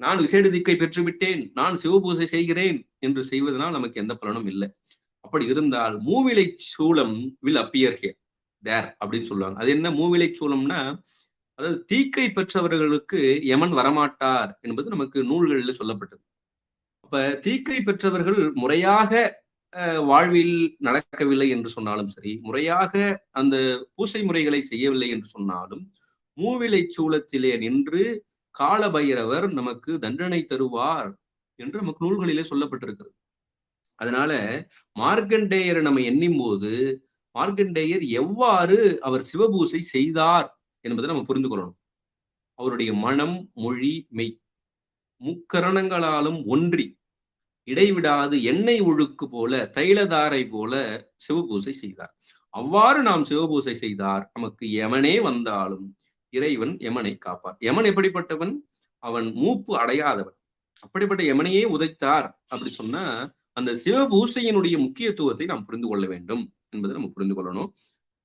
நான் விசேட தீக்கை பெற்றுவிட்டேன், நான் சிவபூசை செய்கிறேன் என்று செய்வதனால் நமக்கு எந்த பலனும் இல்லை. அப்படி இருந்தால் மூவிலை சூலம் வில் அப்பியர் ஹியர் தேர் அப்படின்னு சொல்லுவாங்க. அது என்ன மூவிலை சூலம்னா, அதாவது தீக்கை பெற்றவர்களுக்கு யமன் வரமாட்டார் என்பது நமக்கு நூல்களில் சொல்லப்பட்டது. அப்ப தீக்கை பெற்றவர்கள் முறையாக வாழ்வில் நடக்கவில்லை என்று சொன்னாலும் சரி, முறையாக அந்த பூசை முறைகளை செய்யவில்லை என்று சொன்னாலும், மூவிலை சூலத்திலே நின்று கால பைரவர் நமக்கு தண்டனை தருவார் என்று நமக்கு நூல்களிலே சொல்லப்பட்டிருக்கிறது. அதனால மார்க்கண்டேயரை நம்ம எண்ணும் போது மார்க்கண்டேயர் எவ்வாறு அவர் சிவபூசை செய்தார் என்பதை நம்ம புரிந்து கொள்ளணும். அவருடைய மனம் மொழி மெய் முக்கரணங்களாலும் ஒன்றி இடைவிடாது எண்ணெய் ஒழுக்கு போல தைலதாரை போல சிவபூசை செய்தார். அவ்வாறு நாம் சிவபூசை செய்தார் நமக்கு யமனே வந்தாலும் இறைவன் யமனை காப்பார். யமன் எப்படிப்பட்டவன்? அவன் மூப்பு அடையாதவன். அப்படிப்பட்ட யமனையே உதைத்தார் அப்படி சொன்னா அந்த சிவபூசையினுடைய முக்கியத்துவத்தை நாம் புரிந்து கொள்ள வேண்டும் என்பதை நம்ம புரிந்து கொள்ளணும்.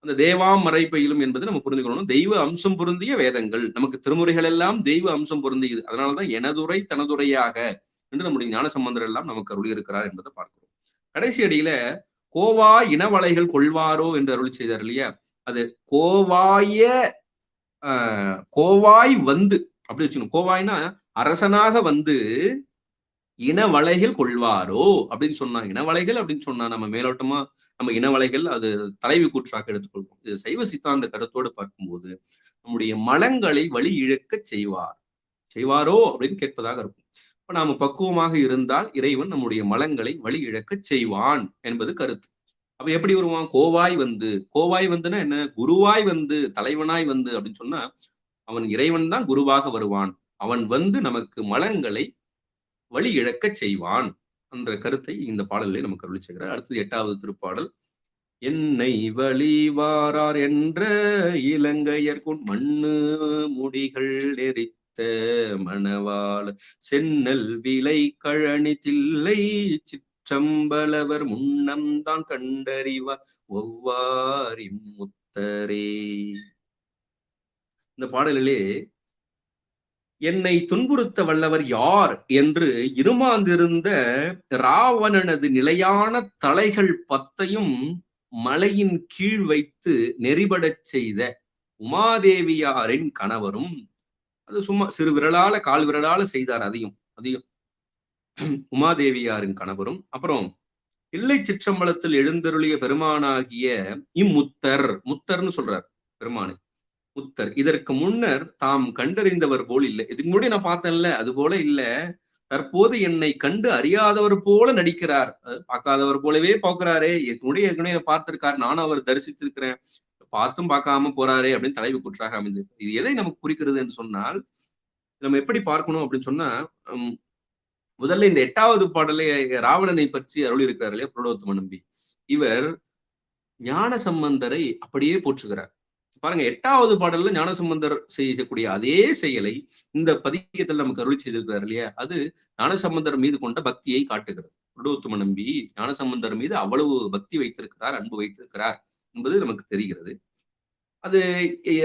அந்த தேவாம் மறை பயிலும் என்பதை நம்ம புரிந்து கொள்ளணும். தெய்வ அம்சம் பொருந்திய வேதங்கள், நமக்கு திருமுறைகள் எல்லாம் தெய்வ அம்சம் பொருந்தியது. அதனாலதான் எனதுரை தனதுரையாக என்று நம்முடைய ஞானசம்பந்தர் எல்லாம் நமக்கு அருளி இருக்கிறார் என்பதை பார்க்கிறோம். கடைசி அடியில கோவா இனவளைகள் கொள்வாரோ என்று அருளி செய்தார் இல்லையா, அது கோவாய் வந்து அப்படி வச்சுக்கணும். கோவாய்னா அரசனாக வந்து இனவளைகள் கொள்வாரோ அப்படின்னு சொன்னா, இனவளைகள் அப்படின்னு சொன்னா நம்ம மேலோட்டமா நம்ம இனவளைகள் அது தலைவி கூற்றாக எடுத்துக்கொள்வோம். இது சைவ சித்தாந்த கருத்தோடு பார்க்கும்போது நம்முடைய மலங்களை வழி இழக்க செய்வாரோ அப்படின்னு கேட்பதாக இருக்கும். இப்ப நாம பக்குவமாக இருந்தால் இறைவன் நம்முடைய மலங்களை வழி இழக்க செய்வான் என்பது கருத்து. அப்ப எப்படி வருவான்? கோவாய் வந்து. கோவாய் வந்துன்னா என்ன? குருவாய் வந்து, தலைவனாய் வந்து அப்படின்னு சொன்னா அவன் இறைவன் தான் குருவாக வருவான். அவன் வந்து நமக்கு மலங்களை வழி இழக்கச் செய்வான் என்ற கருத்தை இந்த பாடலிலே நமக்கு அருளிச் செய்கிறார். அடுத்தது 8வது திருப்பாடல். என்னை வழிவாரார் என்ற இலங்கையர்கொன் மண்ணு முடிகள் எரித்த மணவாள சென்னல் விலை கழனி தில்லை சிற்றம்பலவர் முன்னம்தான் கண்டறிவார் ஒவ்வாரி முத்தரே. இந்த பாடலிலே என்னை துன்புறுத்த வல்லவர் யார் என்று இருமாந்திருந்த ராவணனது நிலையான தலைகள் 10ஐயும் மலையின் கீழ் வைத்து நெறிபடச் செய்த உமாதேவியாரின் கணவரும், அது சும்மா சிறு விரலால கால் விரலால செய்தார். அதையும் அதையும் உமாதேவியாரின் கணவரும், அப்புறம் தில்லை சிற்றம்பலத்தில் எழுந்தருளிய பெருமானாகிய இம்முத்தர், முத்தர்னு சொல்றார் பெருமானு, முத்தர். இதற்கு முன்னர் தாம் கண்டறிந்தவர் போல் இல்லை. இதுக்கு முன்னாடி நான் பார்த்தேன்ல, அது போல இல்ல. தற்போது என்னை கண்டு அறியாதவர் போல நடிக்கிறார். பார்க்காதவர் போலவே பார்க்கிறாரே. ஏற்கனவே பார்த்திருக்காரு, நானும் அவர் தரிசித்திருக்கிறேன், பார்த்தும் பார்க்காம போறாரே அப்படின்னு தலைவி குற்றாக அமைந்தது. இது எதை நமக்கு குறிக்கிறது என்று சொன்னால், நம்ம எப்படி பார்க்கணும் அப்படின்னு சொன்னா, முதல்ல இந்த 8வது பாடலை ராவணனை பற்றி அருள் இருக்கிறார் இல்லையா புருடோத்தம நம்பி, இவர் ஞான சம்பந்தரை அப்படியே போற்றுகிறார். பாருங்க, 8வது பாடல்ல ஞானசம்பந்தர் செய்யக்கூடிய அதே செயலை இந்த பதிகத்தில் நமக்கு அருளி செய்திருக்கிறார் இல்லையா, அது ஞானசம்பந்தர் மீது கொண்ட பக்தியை காட்டுகிறது. புருடோத்தம நம்பி ஞானசம்பந்தர் மீது அவ்வளவு பக்தி வைத்திருக்கிறார், அன்பு வைத்திருக்கிறார் என்பது நமக்கு தெரிகிறது. அது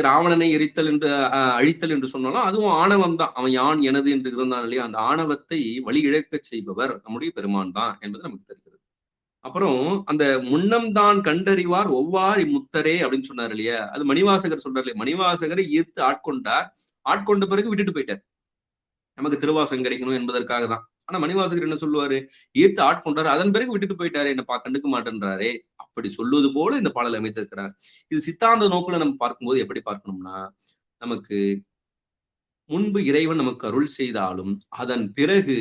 ராவணனை எரித்தல் என்று அழித்தல் என்று சொன்னாலும் அதுவும் ஆணவம் தான். அவன் யான் எனது என்று இருந்தான் இல்லையா, அந்த ஆணவத்தை வழி இழக்கச் செய்பவர் நம்முடைய பெருமான் தான் என்பது நமக்கு தெரிகிறது. அப்புறம் அந்த முன்னம் தான் கண்டறிவார் ஒவ்வாறு முத்தரே அப்படின்னு சொன்னார் இல்லையா, அது மணிவாசகர் சொல்றாரு இல்லையா, மணிவாசகரை ஈர்த்து ஆட்கொண்டார், ஆட்கொண்ட பிறகு விட்டுட்டு போயிட்டார். நமக்கு திருவாசகம் கிடைக்கணும் என்பதற்காக தான். ஆனா மணிவாசகர் என்ன சொல்லுவாரு? ஈர்த்து ஆட்கொண்டாரு, அதன் பிறகு விட்டுட்டு போயிட்டாரு, என்ன கண்டுக்க மாட்டேன்றாரே. அப்படி சொல்லுவது போல இந்த பாடல் அமைத்திருக்கிறார். இது சித்தாந்த நோக்குல நம்ம பார்க்கும்போது எப்படி பார்க்கணும்னா, நமக்கு முன்பு இறைவன் நமக்கு அருள் செய்தாலும் அதன் பிறகு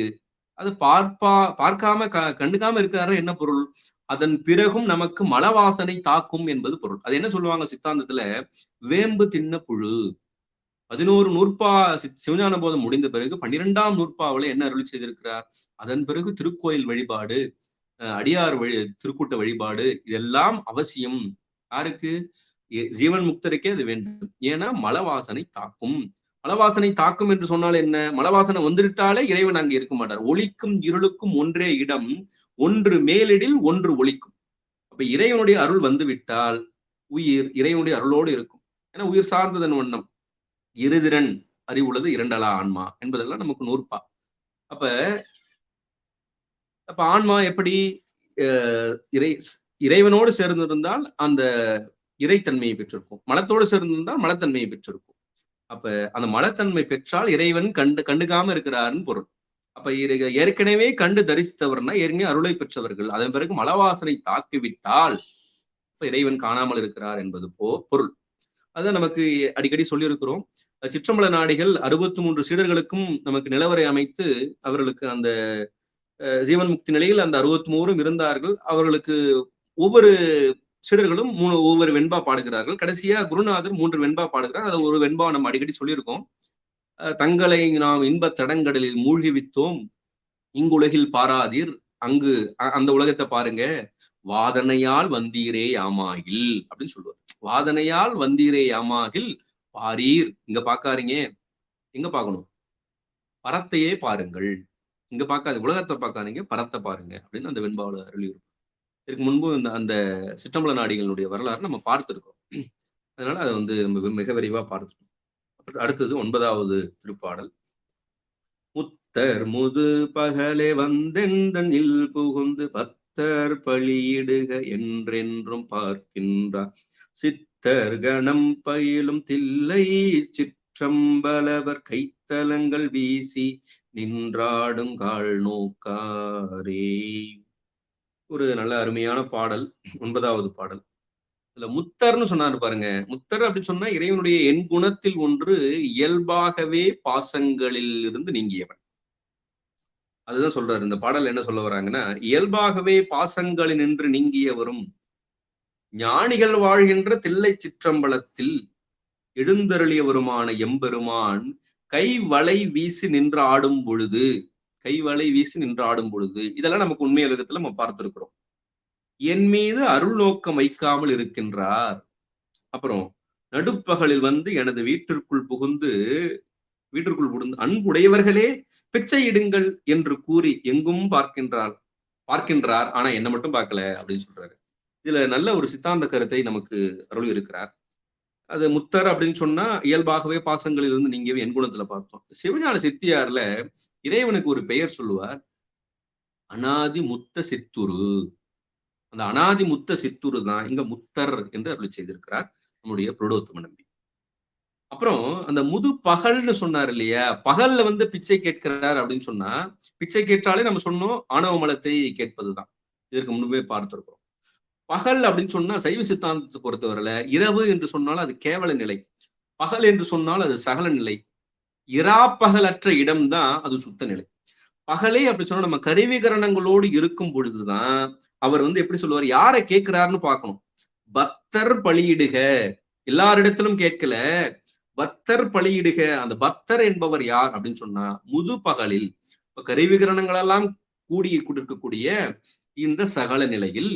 அது பார்க்காம கண்டுக்காம இருக்காரு என்ன பொருள்? அதன் பிறகும் நமக்கு மலவாசனை தாக்கும் என்பது பொருள். அது என்ன சொல்லுவாங்க சித்தாந்தத்துல? வேம்பு தின்ன புழு. 11 நூற்பா சிவஞான போதம் முடிந்த பிறகு 12ஆம் நூற்பாவில என்ன அருள் செய்திருக்கிறார்? அதன் பிறகு திருக்கோயில் வழிபாடு, அடியார் திருக்கூட்ட வழிபாடு, இதெல்லாம் அவசியம். யாருக்கு? ஜீவன் முக்தருக்கே அது வேண்டும். ஏன்னா மலவாசனை தாக்கும். மலவாசனை தாக்கும் என்று சொன்னால் என்ன? மலவாசனை வந்துவிட்டாலே இறைவன் அங்கே இருக்க மாட்டார். ஒளிக்கும் இருளுக்கும் ஒன்றே இடம், ஒன்று மேலிடில் ஒன்று ஒளிக்கும். அப்ப இறைவனுடைய அருள் வந்துவிட்டால் உயிர் இறைவனுடைய அருளோடு இருக்கும். ஏன்னா உயிர் சார்ந்ததன் வண்ணம். இருதிறன் அறிவுள்ளது இரண்டலா ஆன்மா என்பதெல்லாம் நமக்கு நூற்பா. அப்ப அப்ப ஆன்மா எப்படி இறைவனோடு சேர்ந்திருந்தால் அந்த இறைத்தன்மையை பெற்றிருக்கும், மலத்தோடு சேர்ந்திருந்தால் மலத்தன்மையை பெற்றிருக்கும். அப்ப அந்த மலத்தன்மை பெற்றால் இறைவன் கண்டுக்காம இருக்கிறாருன்னு பொருள். அப்ப ஏற்கனவே கண்டு தரிசித்தவர்னா ஏற்கனவே அருளை பெற்றவர்கள், அதன் பிறகு மலவாசனை தாக்கிவிட்டால் இப்ப இறைவன் காணாமல் இருக்கிறார் என்பது பொருள். அதான் நமக்கு அடிக்கடி சொல்லியிருக்கிறோம். சிற்றம்பல நாடிகள் 63 சீடர்களுக்கும் நமக்கு நிலவரை அமைத்து அவர்களுக்கு அந்த ஜீவன் முக்தி நிலையில் அந்த 63ம் இருந்தார்கள். அவர்களுக்கு ஒவ்வொரு சீடர்களும் ஒவ்வொரு வெண்பா பாடுகிறார்கள். கடைசியா குருநாதர் 3 வெண்பா பாடுகிறார். அது ஒரு வெண்பா நம்ம அடிக்கடி சொல்லியிருக்கோம். தங்களை நாம் இன்ப தடங்கடலில் மூழ்கிவித்தோம், இங்குலகில் பாராதீர், அங்கு அந்த உலகத்தை பாருங்க, வாதனையால் வந்தீரே யாமாகில் அப்படின்னு சொல்லுவார். வாதனையால் வந்தீரே யாமாகில் பாரீர். இங்க பாக்காதீங்க, எங்க பார்க்கணும்? பரத்தையே பாருங்கள். இங்க பார்க்காது, உலகத்தை பார்க்காதீங்க, பரத்தை பாருங்க அப்படின்னு அந்த வெண்பாவில் அருளியிருக்கும். இதுக்கு முன்பு அந்த சிற்றம்பல நாடிகளுடைய வரலாறு நம்ம பார்த்திருக்கோம். அதனால அதை நம்ம மிக விரைவா பார்த்துட்டோம். அடுத்தது 9வது திருப்பாடல். முத்தர் முது பகலே வந்தெந்தனில் புகுந்து பக்தர் பலியிடுக என்றென்றும் பார்க்கின்றார், சித்தர் கணம் பயிலும் தில்லை சிற்றம்பலவர் கைத்தலங்கள் வீசி நின்றாடுங்கால் நோக்காரே. ஒரு நல்ல அருமையான பாடல், 9வது பாடல். இதுல முத்தர்னு சொன்னாரு பாருங்க. முத்தர் அப்படின்னு சொன்னா இறைவனுடைய என் குணத்தில் ஒன்று, இயல்பாகவே பாசங்களில் இருந்து நீங்கியவன். அதுதான் சொல்றாரு இந்த பாடல். என்ன சொல்ல வராங்கன்னா, இயல்பாகவே பாசங்களில் நின்று நீங்கியவரும் ஞானிகள் வாழ்கின்ற தில்லை சிற்றம்பலத்தில் எழுந்தருளியவருமான எம்பெருமான் கைவளை வீசி நின்று ஆடும் பொழுது, கைவளை வீசி நின்று ஆடும் பொழுது, இதெல்லாம் நமக்கு உண்மை உலகத்துல நம்ம பார்த்திருக்கிறோம். என் மீது அருள் நோக்கம் வைக்காமல் இருக்கின்றார். அப்புறம் நடுப்பகலில் வந்து எனது வீட்டிற்குள் புகுந்து அன்புடையவர்களே பிச்சை இடுங்கள் என்று கூறி எங்கும் பார்க்கின்றார். ஆனா என்ன மட்டும் பார்க்கல அப்படின்னு சொல்றாரு. இதுல நல்ல ஒரு சித்தாந்த கருத்தை நமக்கு அருள் இருக்கிறார். அது முத்தர் அப்படின்னு சொன்னா இயல்பாகவே பாசங்களில் இருந்து நீங்கவே என் குணத்துல பார்த்தோம். சிவஞான சித்தியார்ல இறைவனுக்கு ஒரு பெயர் சொல்லுவார், அனாதி முத்த சித்துரு. அந்த அனாதி முத்த சித்துரு தான் இங்க முத்தர் என்று அருள் செய்திருக்கிறார் நம்முடைய புருடோத்தம நம்பி. அப்புறம் அந்த முது பகல்னு சொன்னார் இல்லையா, பகல்ல வந்து பிச்சை கேட்கிறார் அப்படின்னு சொன்னா, பிச்சை கேட்டாலே நம்ம சொன்னோம் ஆணவ மலத்தை கேட்பதுதான். இதற்கு முன்பே பார்த்திருக்கிறோம். பகல் அப்படின்னு சொன்னா சைவ சித்தாந்தத்தை பொறுத்தவரையில இரவு என்று சொன்னால் அது கேவல நிலை, பகல் என்று சொன்னால் அது சகல நிலை, இராப்பகலற்ற இடம்தான் அது சுத்த நிலை. பகலே அப்படி சொன்னா நம்ம கருவிகரணங்களோடு இருக்கும் பொழுதுதான் அவர் வந்து எப்படி சொல்லுவார், யாரை கேட்கிறாருன்னு பார்க்கணும். பக்தர் பலியிடுக, எல்லாரிடத்திலும் கேட்கல, பக்தர் பலியிடுக. அந்த பக்தர் என்பவர் யார் அப்படின்னு சொன்னா முது பகலில் கருவிகரணங்கள் எல்லாம் கூடி இருக்கக்கூடிய இந்த சகல நிலையில்,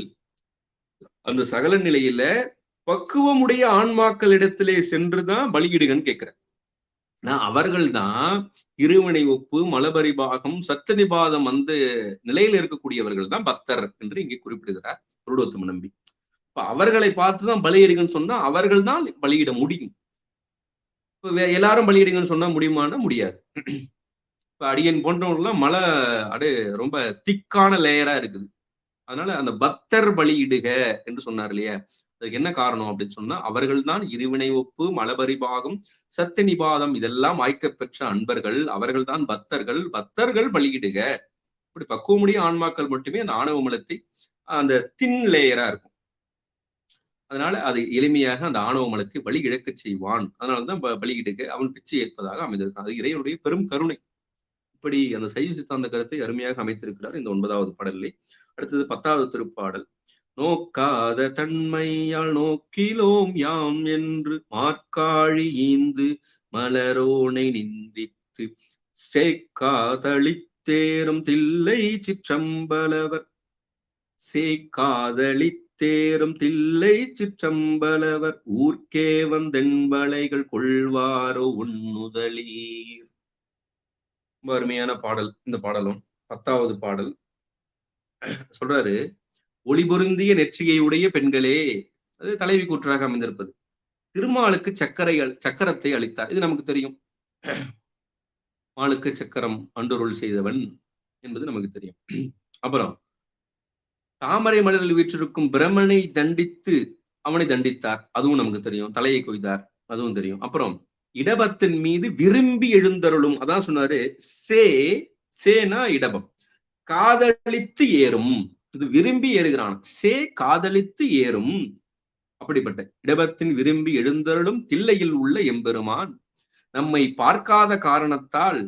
அந்த சகல நிலையில பக்குவமுடைய ஆன்மாக்களிடத்திலே சென்றுதான் பலியிடுகன்னு கேட்கிறேன். அவர்கள்தான் இருவினை ஒப்பு மலபரிபாகம் சத்தநிபாதம் அந்த நிலையில இருக்கக்கூடியவர்கள் தான் பக்தர் என்று இங்கே குறிப்பிடுகிறார் புருடோத்தம நம்பி. இப்ப அவர்களை பார்த்துதான் பலியிடுங்கன்னு சொன்னா அவர்கள் தான் பலியிட முடியும். இப்ப எல்லாரும் பலியிடுங்கன்னு சொன்னா முடியுமானா முடியாது. இப்ப அடியன் போன்றவங்கலாம் மலை ரொம்ப திக்கான லேயரா இருக்குது. அதனால அந்த பக்தர் பலியிடுக என்று சொன்னார் இல்லையா, அதுக்கு என்ன காரணம் அப்படின்னு சொன்னா அவர்கள் தான் இருவினை ஒப்பு மலபரிபாகம் சத்து நிபாதம் இதெல்லாம் வாய்க்க பெற்ற அன்பர்கள், அவர்கள் தான் பக்தர்கள். பக்தர்கள் பலியிடுக. இப்படி பக்குவமுடைய ஆன்மாக்கள் மட்டுமே அந்த ஆணவ மலத்தை அந்த தின் லேயரா இருக்கும். அதனால அது எளிமையாக அந்த ஆணவ மலத்தை வழி இழக்க செய்வான். அதனாலதான் பலியிடுக அவன் பிச்சை ஏற்பதாக அமைந்திருக்கான். அது இறைவனுடைய பெரும் கருணை. இப்படி அந்த சைவ சித்தாந்த கருத்தை அருமையாக அமைத்திருக்கிறார் இந்த 9வது பாடலிலே. அடுத்தது 10வது திருப்பாடல். நோக்காத தன்மையால் நோக்கிலோம் யாம் என்று மார்க்காழி ஈந்து மலரோனை நிந்தித்து சேக்காதளித்தேரும் தில்லை சிற்றம்பலவர், சேக்காதளித்தேரும் தில்லை சிற்றம்பலவர் ஊர்க்கே வந்தென்பலைகள் கொள்வாரோ உன்னுதலீர். ரொம்ப அருமையான பாடல் இந்த பாடலும். 10வது பாடல் சொல்றாரு, ஒளி பொருந்திய நெற்றியையுடைய பெண்களே, அது தலைவி கூற்றாக அமைந்திருப்பது. திருமாலுக்கு சக்கரத்தை அளித்தார், இது நமக்கு தெரியும். மாலுக்கு சக்கரம் அண்டொருள் செய்தவன் என்பது நமக்கு தெரியும். அப்புறம் தாமரை மலரில் வீற்றிருக்கும் பிரமனை தண்டித்து அவனை தண்டித்தார், அதுவும் நமக்கு தெரியும். தலையை கொய்தார், அதுவும் தெரியும். அப்புறம் இடபத்தின் மீது விரும்பி எழுந்தருளும், அதான் சொன்னாரு. சேனா இடபம், காதலித்து ஏறும், இது விரும்பி ஏறுகிறான். காதலித்து ஏறும். அப்படிப்பட்ட இடபத்தின் விரும்பி எழுந்தருளும் தில்லையில் உள்ள எம்பெருமான் நம்மை பார்க்காத காரணத்தால்,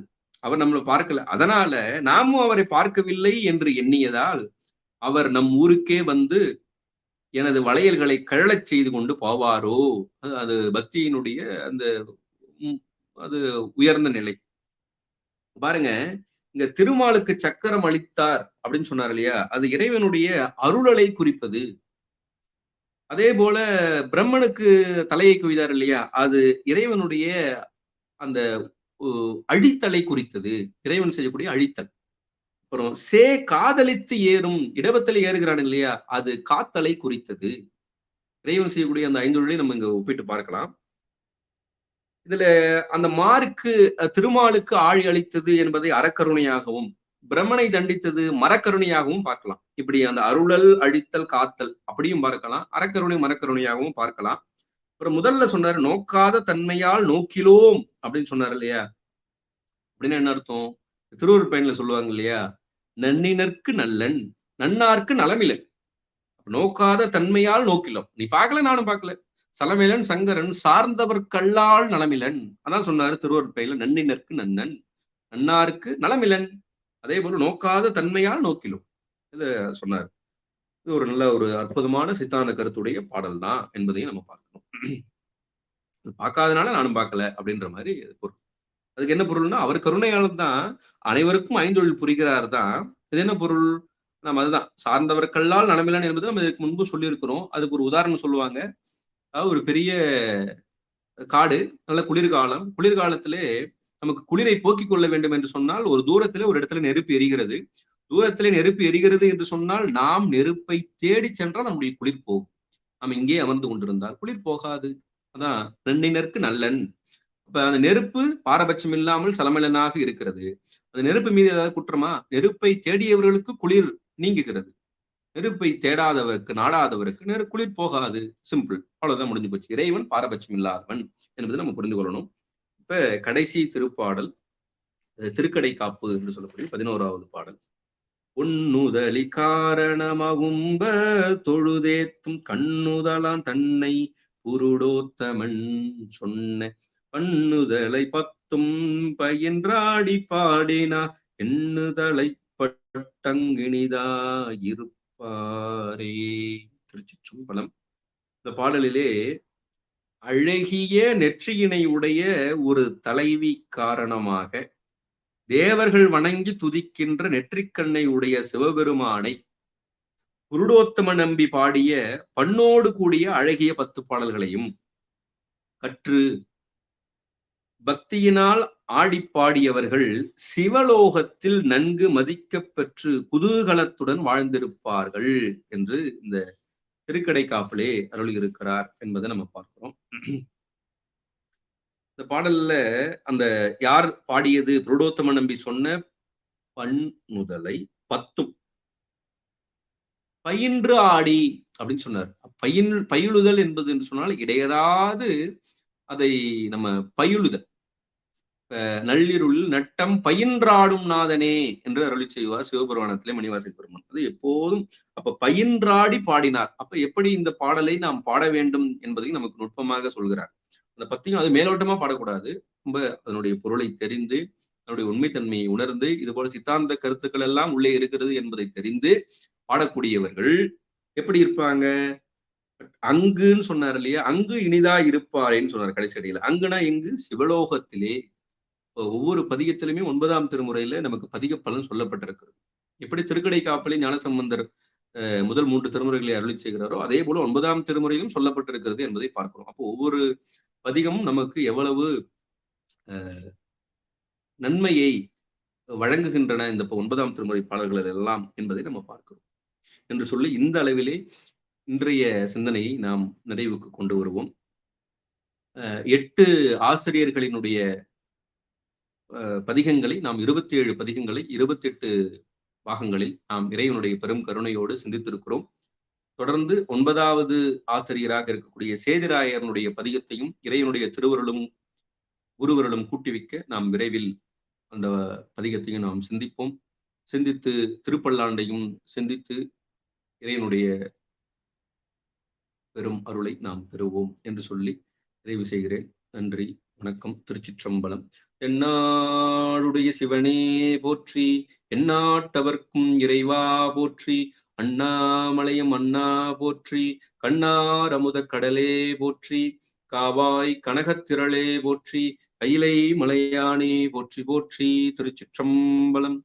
அவர் நம்மளை பார்க்கல, அதனால நாமும் அவரை பார்க்கவில்லை என்று எண்ணியதால் அவர் நம் ஊருக்கே வந்து எனது வளையல்களை கழலச் செய்து கொண்டு போவாரோ. அது பக்தியினுடைய அந்த அது உயர்ந்த நிலை. பாருங்க, இங்க திருமாலுக்கு சக்கரம் அளித்தார் அப்படின்னு சொன்னார் இல்லையா, அது இறைவனுடைய அருளலை குறிப்பது. அதே போல பிரம்மனுக்கு தலையை கொய்தார் இல்லையா, அது இறைவனுடைய அந்த அழித்தலை குறித்தது, இறைவன் செய்யக்கூடிய அழித்தல். அப்புறம் காதலித்து ஏறும், இடபத்தில் ஏறுகிறான் இல்லையா, அது காத்தலை குறித்தது. இறைவன் செய்யக்கூடிய அந்த 5 நம்ம இங்க ஒப்பிட்டு பார்க்கலாம். இதுல அந்த திருமாலுக்கு ஆழி அளித்தது என்பதை அறக்கருணையாகவும், பிரம்மனை தண்டித்தது மரக்கருணையாகவும் பார்க்கலாம். இப்படி அந்த அருளல் அழித்தல் காத்தல் அப்படியும் பார்க்கலாம், அறக்கருணை மரக்கருணையாகவும் பார்க்கலாம். அப்புறம் முதல்ல சொன்னாரு, நோக்காத தன்மையால் நோக்கிலோம் அப்படின்னு சொன்னாரு இல்லையா. அப்படின்னு என்ன அர்த்தம்? திருவூர் பயன்ல சொல்லுவாங்க இல்லையா, நன்னினர்க்கு நல்லன் நன்னார்க்கு நலமிலன். நோக்காத தன்மையால் நோக்கிலோம், நீ பார்க்கல நானும் பார்க்கல, சலமேலன் சங்கரன் சார்ந்தவர் கல்லால் நலமிலன். அதான் சொன்னாரு திருவருட்பையில, நன்னினர்க்கு நன்னன் நன்னாருக்கு நலமிலன். அதே போல நோக்காத தன்மையால் நோக்கிலும் இத சொன்னார். இது ஒரு நல்ல ஒரு அற்புதமான சித்தாந்த கருத்துடைய பாடல் தான் என்பதையும் நம்ம பார்க்கணும். பார்க்காதனால நானும் பார்க்கல அப்படின்ற மாதிரி பொருள். அதுக்கு என்ன பொருள்னா, அவர் கருணையாளர் தான் அனைவருக்கும் ஐந்தொழில் புரிகிறார் தான். இது என்ன பொருள்? நம்ம அதுதான் சார்ந்தவர்களால் நலமிலான் என்பது நம்ம இதுக்கு முன்பு சொல்லியிருக்கிறோம். அதுக்கு ஒரு உதாரணம் சொல்லுவாங்க. அதாவது ஒரு பெரிய காடு, நல்ல குளிர்காலம். குளிர்காலத்திலே நமக்கு குளிரை போக்கிக் கொள்ள வேண்டும் என்று சொன்னால், ஒரு தூரத்திலே ஒரு இடத்துல நெருப்பு எரிகிறது. தூரத்திலே நெருப்பு எரிகிறது என்று சொன்னால், நாம் நெருப்பை தேடி சென்றால் நம்முடைய குளிர் போகும். நாம் இங்கே அமர்ந்து கொண்டிருந்தால் குளிர் போகாது. அதான் நன்னினர்க்கு நல்லன். அப்ப அந்த நெருப்பு பாரபட்சம் இல்லாமல் சலமலனாக இருக்கிறது. அந்த நெருப்பு மீது ஏதாவது குற்றமா? நெருப்பை தேடியவர்களுக்கு குளிர் நீங்குகிறது. நெருப்பை தேடாதவருக்கு, நாடாதவருக்கு குளிர் போகாது. சிம்பிள். அவ்வளவுதான், முடிஞ்சு போச்சு. இறைவன் பாரபட்சம் இல்லாதவன் என்பதை நம்ம புரிந்து கொள்ளணும். இப்ப கடைசி திருப்பாடல், திருக்கடை காப்பு என்று சொல்லக்கூடிய 11வது பாடல். உன்னுதலி காரணமவும்ப தொழுதேத்தும் கண்ணுதலான் தன்னை புருடோத்தமன் சொன்ன பண்ணுதலை பத்தும் பயின்றாடி பாடினா எண்ணுதலை பட்டங்கினிதா இருப்பாரே. திருச்சிற்றம்பலம். இந்த பாடலிலே அழகிய நெற்றியினை உடைய ஒரு தலைவி காரணமாக தேவர்கள் வணங்கி துதிக்கின்ற நெற்றிக்கண்ணை உடைய சிவபெருமானை புருடோத்தம நம்பி பாடிய பண்ணோடு கூடிய அழகிய 10 பாடல்களையும் கற்று பக்தியினால் ஆடிப்பாடியவர்கள் சிவலோகத்தில் நன்கு மதிக்கப் பெற்று குதூகலத்துடன் வாழ்ந்திருப்பார்கள் என்று இந்த திருக்கடை காப்பிலே அருளியிருக்கிறார் என்பதை நம்ம பார்க்கிறோம். இந்த பாடல்ல அந்த யார் பாடியது? புருடோத்தம நம்பி சொன்ன பண்ணுதலை 10 பயின்று ஆடி அப்படின்னு சொன்னார். பயிலுதல் என்பது என்று சொன்னால் இடையராது அதை நம்ம பயிலுதல். நள்ளிருளில் நட்டம் பயின்றாடும் நாதனே என்று அருளி செய்வார் சிவபெருமானத்திலே மணிவாசக பெருமான். அது எப்போதும் அப்ப பயின்றாடி பாடினார். அப்ப எப்படி இந்த பாடலை நாம் பாட வேண்டும் என்பதையும் நமக்கு நுட்பமாக சொல்கிறார். அந்த பத்தியும் அது மேலோட்டமா பாடக்கூடாது. ரொம்ப அதனுடைய பொருளை தெரிந்து, அதனுடைய உண்மைத்தன்மையை உணர்ந்து, இது போல சித்தாந்த கருத்துக்கள் எல்லாம் உள்ளே இருக்கிறது என்பதை தெரிந்து பாடக்கூடியவர்கள் எப்படி இருப்பாங்க? அங்குன்னு சொன்னார் இல்லையா? அங்கு இனிதா இருப்பாரேன்னு சொன்னார் கடைசி அடியில. அங்குனா எங்கு? சிவலோகத்திலே. ஒவ்வொரு பதிகத்திலுமே 9ஆம் திருமுறையில நமக்கு பதிக பலன் சொல்லப்பட்டிருக்கிறது. எப்படி திருக்கடை காப்பிலே ஞானசம்பந்தர் முதல் 3 திருமுறைகளை அருளி செய்கிறாரோ, அதே போல 9ஆம் திருமுறையிலும் சொல்லப்பட்டிருக்கிறது என்பதை பார்க்கிறோம். அப்போ ஒவ்வொரு பதிகமும் நமக்கு எவ்வளவு நன்மையை வழங்குகின்றன இந்த 9ஆம் திருமுறை பாடல்கள் எல்லாம் என்பதை நம்ம பார்க்கிறோம் என்று சொல்லி, இந்த அளவிலே இன்றைய சிந்தனையை நாம் நிறைவுக்கு கொண்டு வருவோம். 8 ஆசிரியர்களினுடைய பதிகங்களை நாம் 27 பதிகங்களை 28 பாகங்களில் நாம் இறைவனுடைய பெரும் கருணையோடு சிந்தித்திருக்கிறோம். தொடர்ந்து 9வது ஆசிரியராக இருக்கக்கூடிய சேதிராயனுடைய பதிகத்தையும் இறைவனுடைய திருவருளும் குருவருளும் கூட்டி வைக்க நாம் விரைவில் அந்த பதிகத்தையும் நாம் சிந்திப்போம். சிந்தித்து திருப்பல்லாண்டையும் சிந்தித்து இறைவனுடைய பெரும் அருளை நாம் பெறுவோம் என்று சொல்லி நிறைவு செய்கிறேன். நன்றி, வணக்கம். திருச்சிற்றம்பலம். எந்நாடுடைய சிவனே போற்றி, எந்நாட்டவர்க்கும் இறைவா போற்றி, அண்ணாமலையம் அண்ணா போற்றி, கண்ணார் அமுத கடலே போற்றி, காவாய் கனகத்திரளே போற்றி, கைலை மலையானே போற்றி போற்றி. திருச்சிற்றம்பலம்.